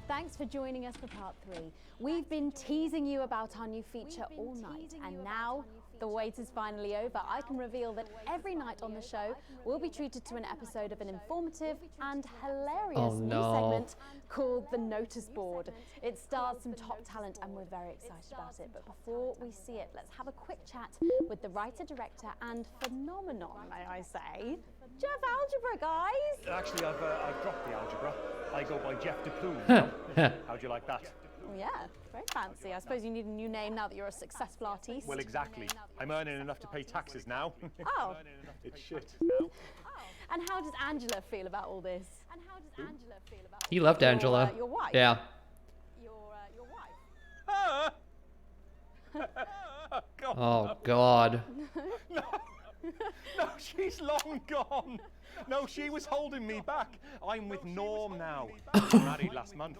Thanks for joining us for part 3. We've been teasing you about our new feature all night, and now the wait is finally over. I can reveal that every night on the show, we'll be treated to an episode of an informative and hilarious new segment called The Notice Board. It stars some top talent, and we're very excited about it. But before we see it, let's have a quick chat with the writer, director, and phenomenon, may I say, Jeff Algebra, guys. Actually, I've dropped the algebra. I go by Jeff DePlume now. How'd you like that? Yeah, very fancy. I suppose you need a new name now that you're a successful artiste. Well, exactly. I'm earning enough to pay taxes now. Oh. It's shit now. And how does Angela feel about all this? He loved Angela. Your wife? Yeah. Your wife? Oh god. No, she's long gone. No, she was holding me back. I'm with Norm now. Married last month.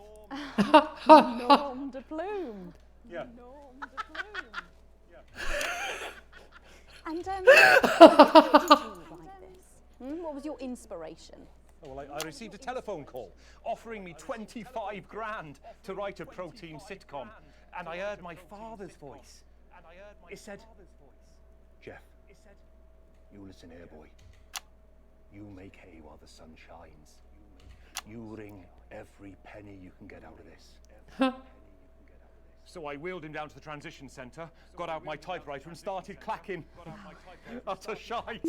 Norm de Plume. Yeah. Norm de Plume. And how did you write this? What was your inspiration? Oh, well, I received a telephone call offering me 25 grand to write a pro-team sitcom, and I heard my father's voice. It said, Jeff, you listen here, boy. You make hay while the sun shines. You wring every penny you can get out of this. So I wheeled him down to the transition centre, got out my typewriter and started clacking. Utter shite.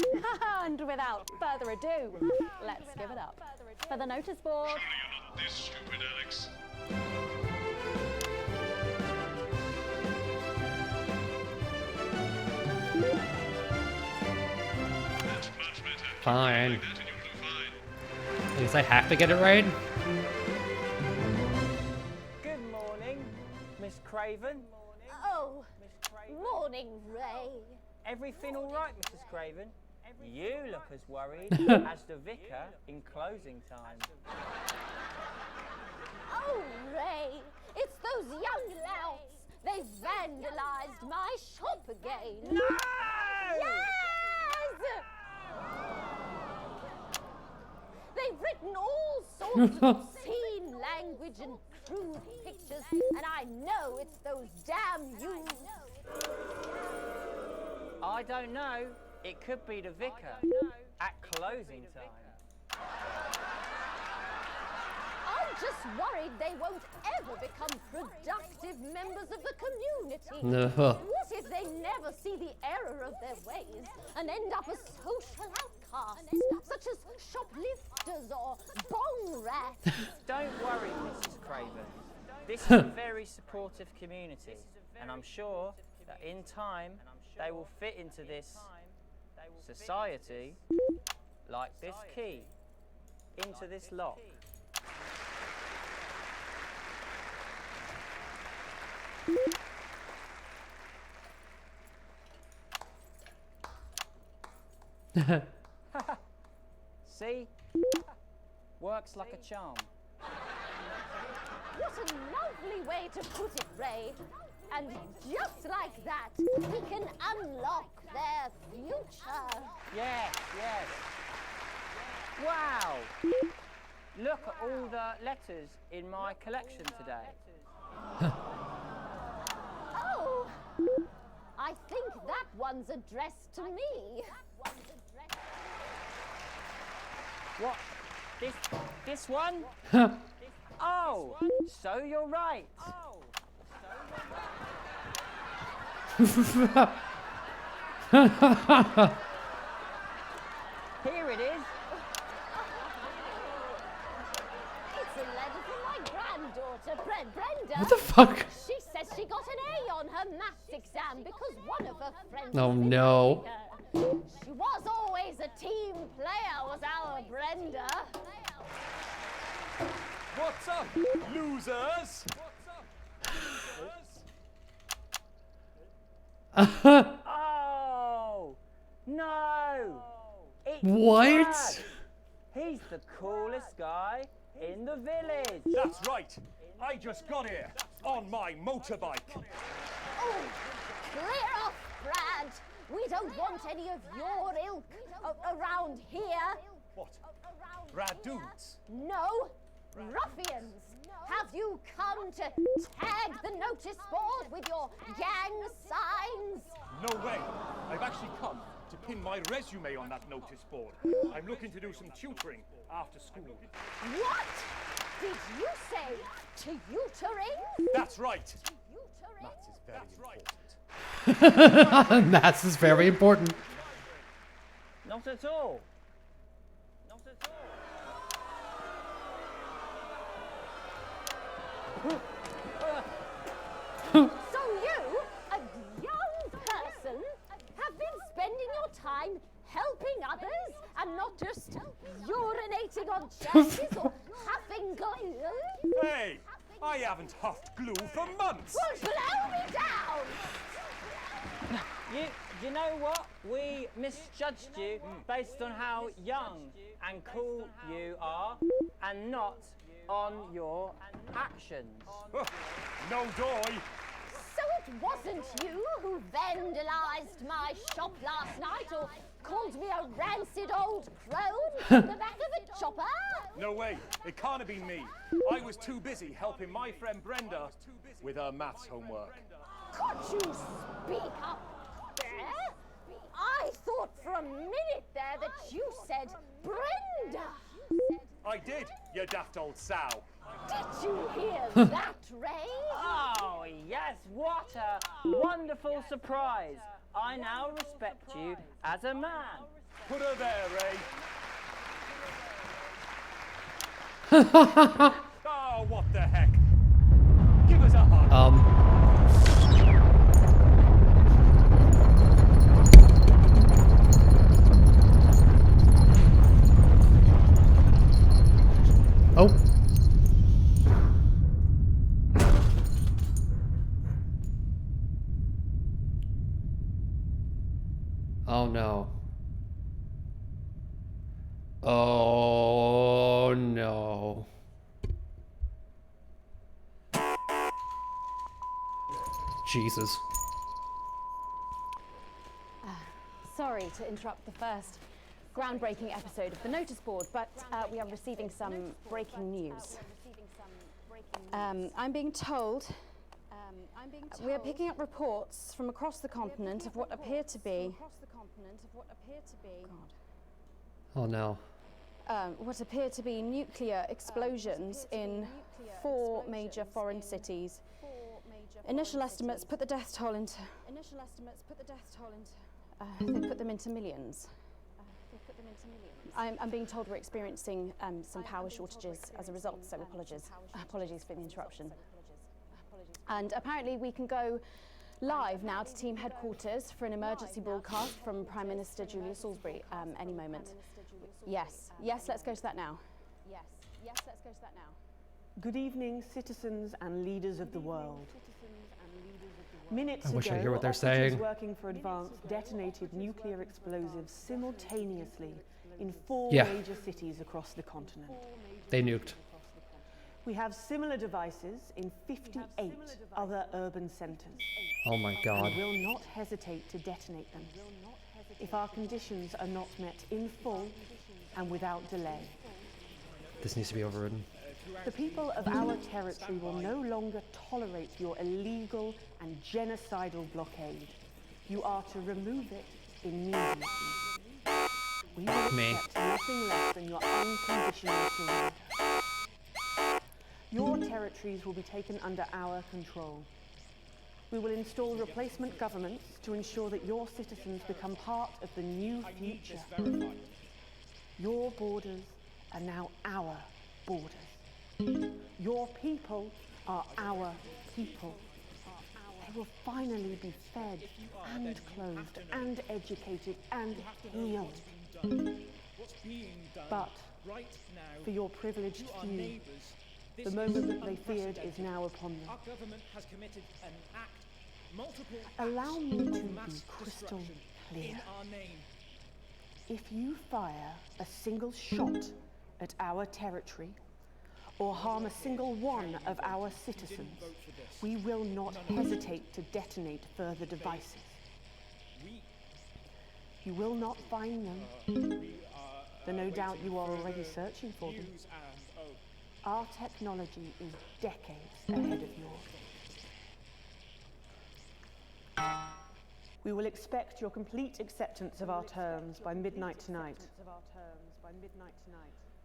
And without further ado, let's give it up for the notice board. Surely you're not this stupid, Alex. That's much better. Fine. Like that and you'll do fine. I guess I have to get it right. Good morning, Miss Craven. Oh, morning, Ray. Everything all right, Mrs. Craven? You look as worried as the vicar in closing time. Oh, Ray, it's those young louts. They've vandalized my shop again. No! Yes! They've written all sorts of obscene language and crude pictures, and I know it's those damn youths. I don't know. It could be the vicar at closing time. I'm just worried they won't ever become productive members of the community. No. What if they never see the error of their ways and end up as social outcasts, such as shoplifters or bong rats? Don't worry, Mrs. Craven. This is a very supportive community, and I'm sure that in time they will fit into this society like this key into this lock. See? works like a charm. What a lovely way to put it, Ray. And just like that, we can unlock their future. Yes, yes. Wow! Look at all the letters in my collection today. Oh, I think that one's addressed to me. What? This one? Oh, so you're right. Here it is. It's a letter from my granddaughter, Brenda. What the fuck? She says she got an A on her maths exam because one of her friends. Oh, was no. her. She was always a team player, was our Brenda. What's up, losers? Oh, no. It's What? Brad. He's the coolest guy in the village. That's right. I just got here on my motorbike. Oh, clear off, Brad. We don't want any of your ilk around here. What? Rad dudes? No, ruffians. Have you come to tag the notice board with your gang signs? No way. I've actually come to pin my resume on that notice board. I'm looking to do some tutoring after school. What? Did you say tutoring? That's right. Maths is very important. Not at all. Not at all. So you, a young person, have been spending your time helping others and not just urinating on chairs or huffing glue? Hey, I haven't huffed glue for months. Well, blow me down! You know what? We misjudged you based on how young and cool you are and not on your actions. No doy. So it wasn't you who vandalized my shop last night or called me a rancid old crone from the back of a chopper? No way. It can't have been me. I was too busy helping my friend Brenda with her maths homework. Could you speak up there? I thought for a minute there that you said Brenda. I did, you daft old sow. Did you hear that, Ray? Oh, yes, what a wonderful surprise. I now respect you as a man. Put her there, Ray. Oh, what the heck? Give us a hug. Oh. Oh no. Oh no. Jesus. Sorry to interrupt the first groundbreaking episode of the notice board, but we are receiving some breaking news. I'm being told we are picking up reports from across the continent of what appear to be Oh no. what appear to be nuclear explosions in 4 major foreign cities. Initial estimates put the death toll into. They put them into millions. I'm being told we're experiencing some power shortages as a result, so apologies for the interruption. And apparently we can go live now to team headquarters for an emergency broadcast from Prime Minister Julia Salisbury any moment. Yes, let's go to that now. Good evening, citizens and leaders of the world. Minutes I wish I ago, hear what they're operatives saying. working for Advance detonated nuclear explosives simultaneously in 4 Yeah. major cities across the continent. They nuked. We have similar devices in 58 other urban centres. Oh my god. And will not hesitate to detonate them if our conditions are not met in full and without delay. This needs to be overridden. The people of our territory will no longer tolerate your illegal and genocidal blockade. You are to remove it immediately. We will accept nothing less than your unconditional surrender. Your territories will be taken under our control. We will install replacement governments to ensure that your citizens become part of the new future. Your borders are now our borders. Your people are our people. They will finally be fed and clothed and educated and healed. But for your privileged few, the moment that they feared is now upon them. Allow me to be crystal clear. If you fire a single shot at our territory, or harm a single one of our citizens, we will not hesitate to detonate further devices. You will not find them, though no doubt you are already searching for them. Our technology is decades ahead of yours. We will expect your complete acceptance of our terms by midnight tonight.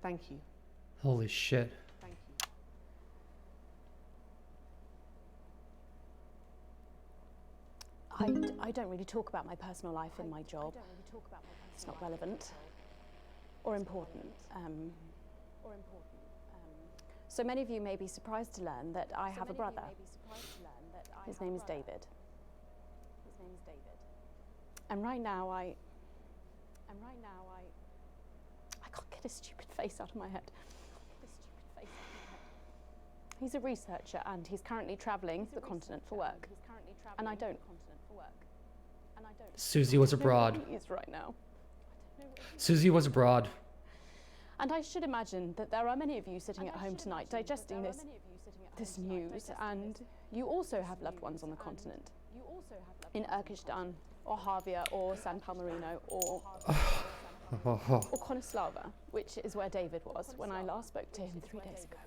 Thank you. Holy shit. I don't really talk about my personal life in my job. It's not relevant or important. So many of you may be surprised to learn that I have a brother. His name is David. And right now I can't get his stupid face out of my head. He's a researcher and he's currently traveling the continent for work. And I don't. Suzie was abroad. Where he is right now. Suzie was abroad. And I should imagine that there are many of you sitting at home tonight digesting this news, and you also have loved ones on the continent. In Urkistan, or Havia, or San Palmerino, or Konoslava, which is where David was when I last spoke to him 3 days ago.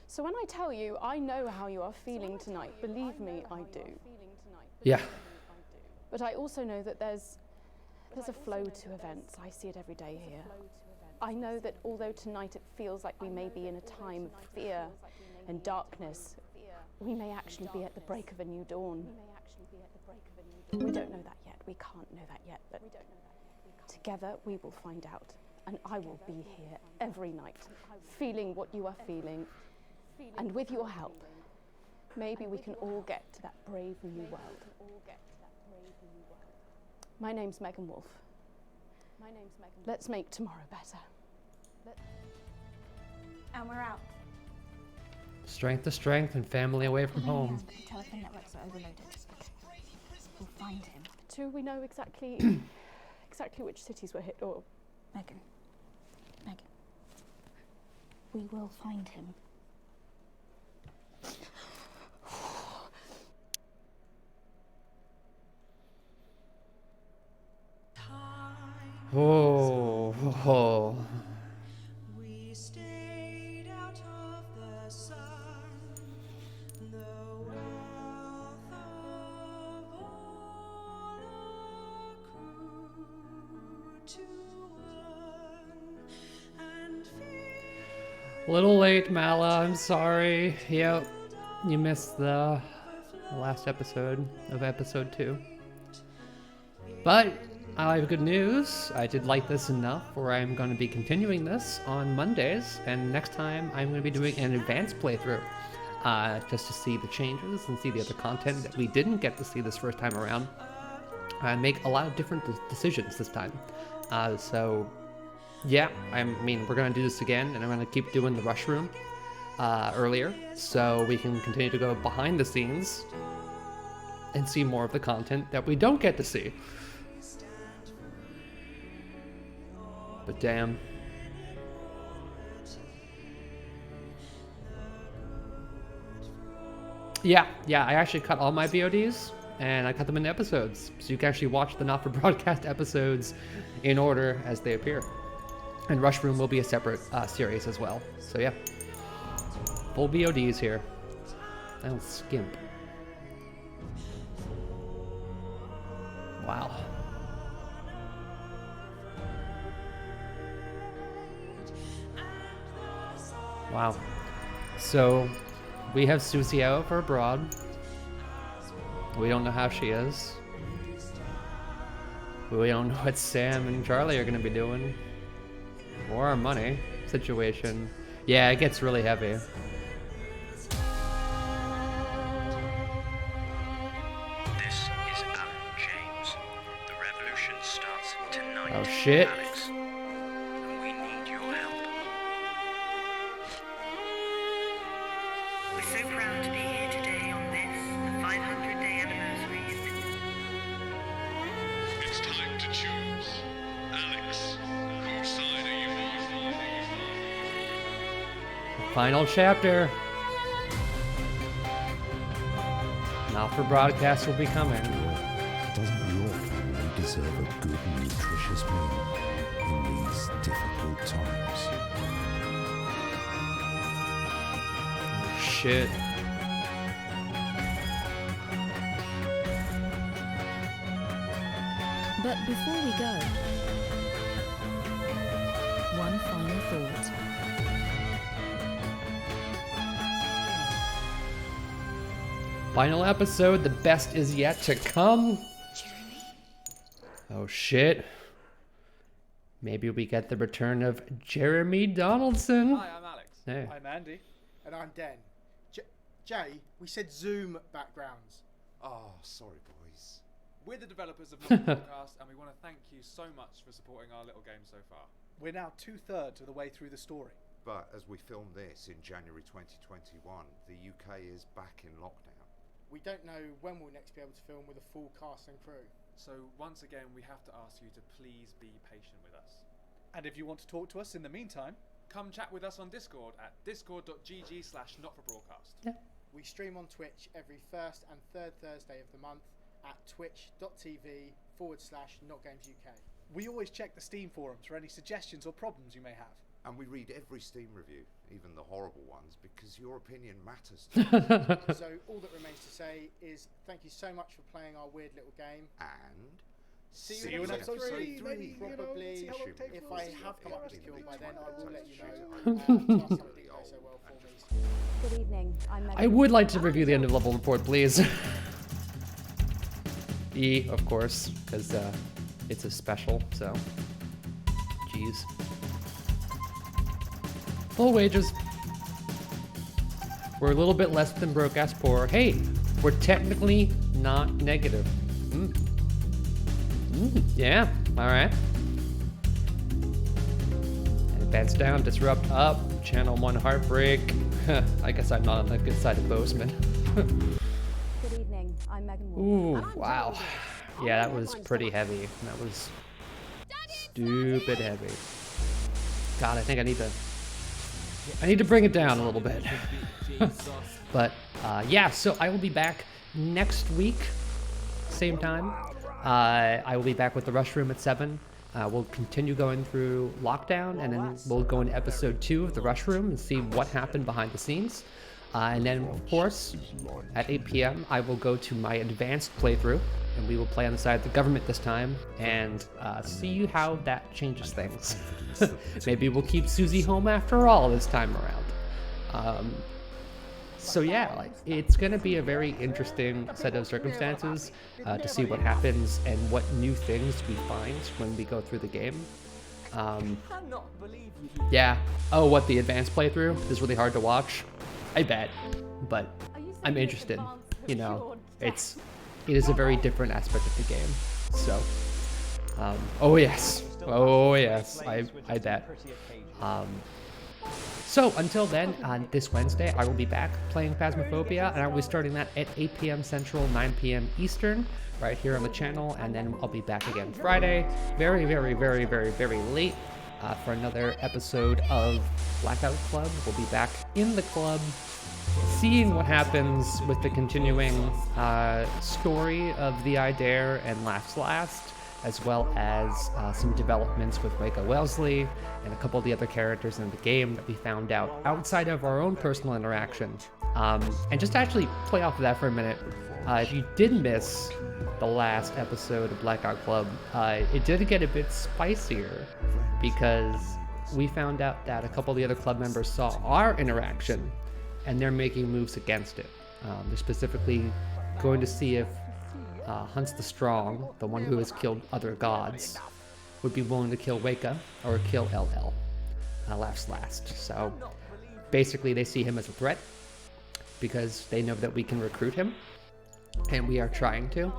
So when I tell you I know how you are feeling tonight, believe me, I do. Yeah. But I also know that there's a flow to events. I see it every day here. I know that although tonight it feels like we may be in a time of fear and darkness, we may actually be at the break of a new dawn. We don't know that yet. We can't know that yet. But together we will find out. And I will be here every night, feeling what you are feeling. And with your help, maybe we can all get to that brave new world. My name's Megan Wolf. Let's make tomorrow better. And we're out. Strength to strength and family away from home. The telephone networks are overloaded. We'll find him. Do we know exactly which cities were hit, or? Megan. We will find him. Oh. We stayed out of the sun, the wealth of all accrued to one, and A little late, Mala. I'm sorry. Yep. You missed the last episode of episode 2. But I have good news. I did like this enough where I'm going to be continuing this on Mondays, and next time I'm going to be doing an advanced playthrough just to see the changes and see the other content that we didn't get to see this first time around, and make a lot of different decisions this time. So yeah, I mean, we're going to do this again, and I'm going to keep doing the rush room earlier so we can continue to go behind the scenes and see more of the content that we don't get to see. But damn, Yeah, I actually cut all my VODs and I cut them into episodes, so you can actually watch the not for broadcast episodes in order as they appear. And Rush Room will be a separate series as well. So yeah, full VODs here. That'll skimp. Wow. Wow. So we have Suzie out for abroad. We don't know how she is. We don't know what Sam and Charlie are going to be doing. Or our money situation. Yeah, it gets really heavy. This is Alan James. The revolution starts tonight. Oh shit. Alex, and we need your help. We're so proud to be here today on this, the 500-day anniversary. It's time to choose. Alex, whose side are you on? Final chapter. Not for broadcast will be coming. Doesn't your family deserve a good, nutritious meal in these difficult times? Shit. But before we go, one final thought. Final episode, the best is yet to come. Oh shit. Maybe we get the return of Jeremy Donaldson. Hi, I'm Alex. Hey. I'm Andy. And I'm Den. Jay, we said Zoom backgrounds. Oh, sorry, boys. We're the developers of Not the Podcast, and we want to thank you so much for supporting our little game so far. We're now 2/3 of the way through the story. But as we film this in January 2021, the UK is back in lockdown. We don't know when we'll next be able to film with a full cast and crew. So once again, we have to ask you to please be patient with us. And if you want to talk to us in the meantime, come chat with us on Discord at discord.gg/notforbroadcast. Yeah. We stream on Twitch every first and third Thursday of the month at twitch.tv/NotGamesUK. We always check the Steam forums for any suggestions or problems you may have. And we read every Steam review, even the horrible ones, because your opinion matters. So all that remains to say is thank you so much for playing our weird little game. And see you in episode 3. Probably, if I have come up with a cure by then, I will let you know. Last time it didn't go so well for me. Good evening. I'm Megan. I would like to review the end of level report, please. Of course, because it's a special, so. Jeez. Full wages. We're a little bit less than broke ass poor. Hey, we're technically not negative. Yeah, alright. Advance down, disrupt up, channel 1 heartbreak. I guess I'm not on the good side of Bozeman. Good evening. I'm Megan Ooh, wow. Yeah, that was pretty heavy. That was stupid heavy. God, I think I need to bring it down a little bit. But yeah, so I will be back next week, same time. I will be back with the Rush Room at 7. We'll continue going through lockdown, and then we'll go into episode 2 of the Rush Room and see what happened behind the scenes. And then, of course, at 8 p.m., I will go to my advanced playthrough, and we will play on the side of the government this time, and see how that changes things. Maybe we'll keep Suzie home after all this time around. So yeah, like, it's gonna be a very interesting set of circumstances to see what happens and what new things we find when we go through the game. Yeah. Oh, what, the advanced playthrough is really hard to watch? I bet, but I'm interested. You know, it is a very different aspect of the game. So, oh yes, I bet. So until then, on this Wednesday, I will be back playing Phasmophobia, and I will be starting that at 8 p.m. Central, 9 p.m. Eastern, right here on the channel, and then I'll be back again Friday, very, very, very, very, very late, for another episode of Blackout Club. We'll be back in the club seeing what happens with the continuing story of the I Dare and Laughs Last, as well as some developments with Waco Wellesley and a couple of the other characters in the game that we found out outside of our own personal interaction. And just to actually play off of that for a minute, if you did miss the last episode of Blackout Club, it did get a bit spicier because we found out that a couple of the other club members saw our interaction and they're making moves against it. They're specifically going to see if Hunts the Strong, the one who has killed other gods, would be willing to kill Weka or kill LL, Laughs Last. So basically they see him as a threat because they know that we can recruit him, and we are trying to.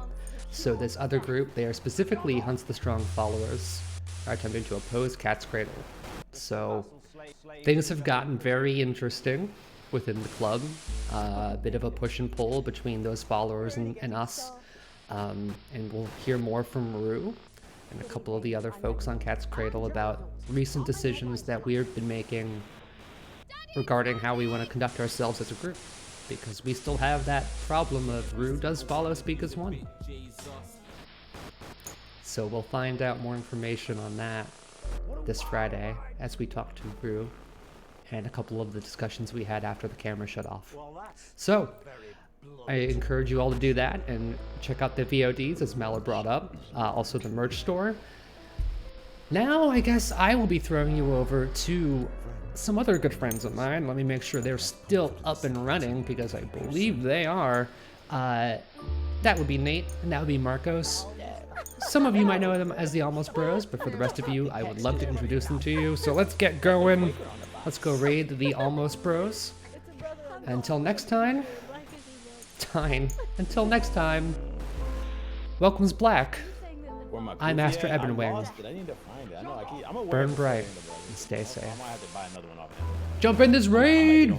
So this other group, they are specifically Hunts the Strong followers, are attempting to oppose Cat's Cradle. So things have gotten very interesting within the club, a bit of a push and pull between those followers and us. And we'll hear more from Rue and a couple of the other folks on Cat's Cradle about recent decisions that we've been making regarding how we want to conduct ourselves as a group, because we still have that problem of Rue does follow Speak as One. So we'll find out more information on that this Friday as we talk to Rue and a couple of the discussions we had after the camera shut off. So I encourage you all to do that and check out the VODs as Mala brought up, also the merch store. Now I guess I will be throwing you over to some other good friends of mine. Let me make sure they're still up and running, because I believe they are. That would be Nate, and that would be Marcos. Some of you might know them as the Almost Bros, but for the rest of you, I would love to introduce them to you. So let's get going. Let's go raid the Almost Bros. Until next time, welcome's Black. I'm Master Ebonwing. Burn bright and stay safe. Jump in this raid!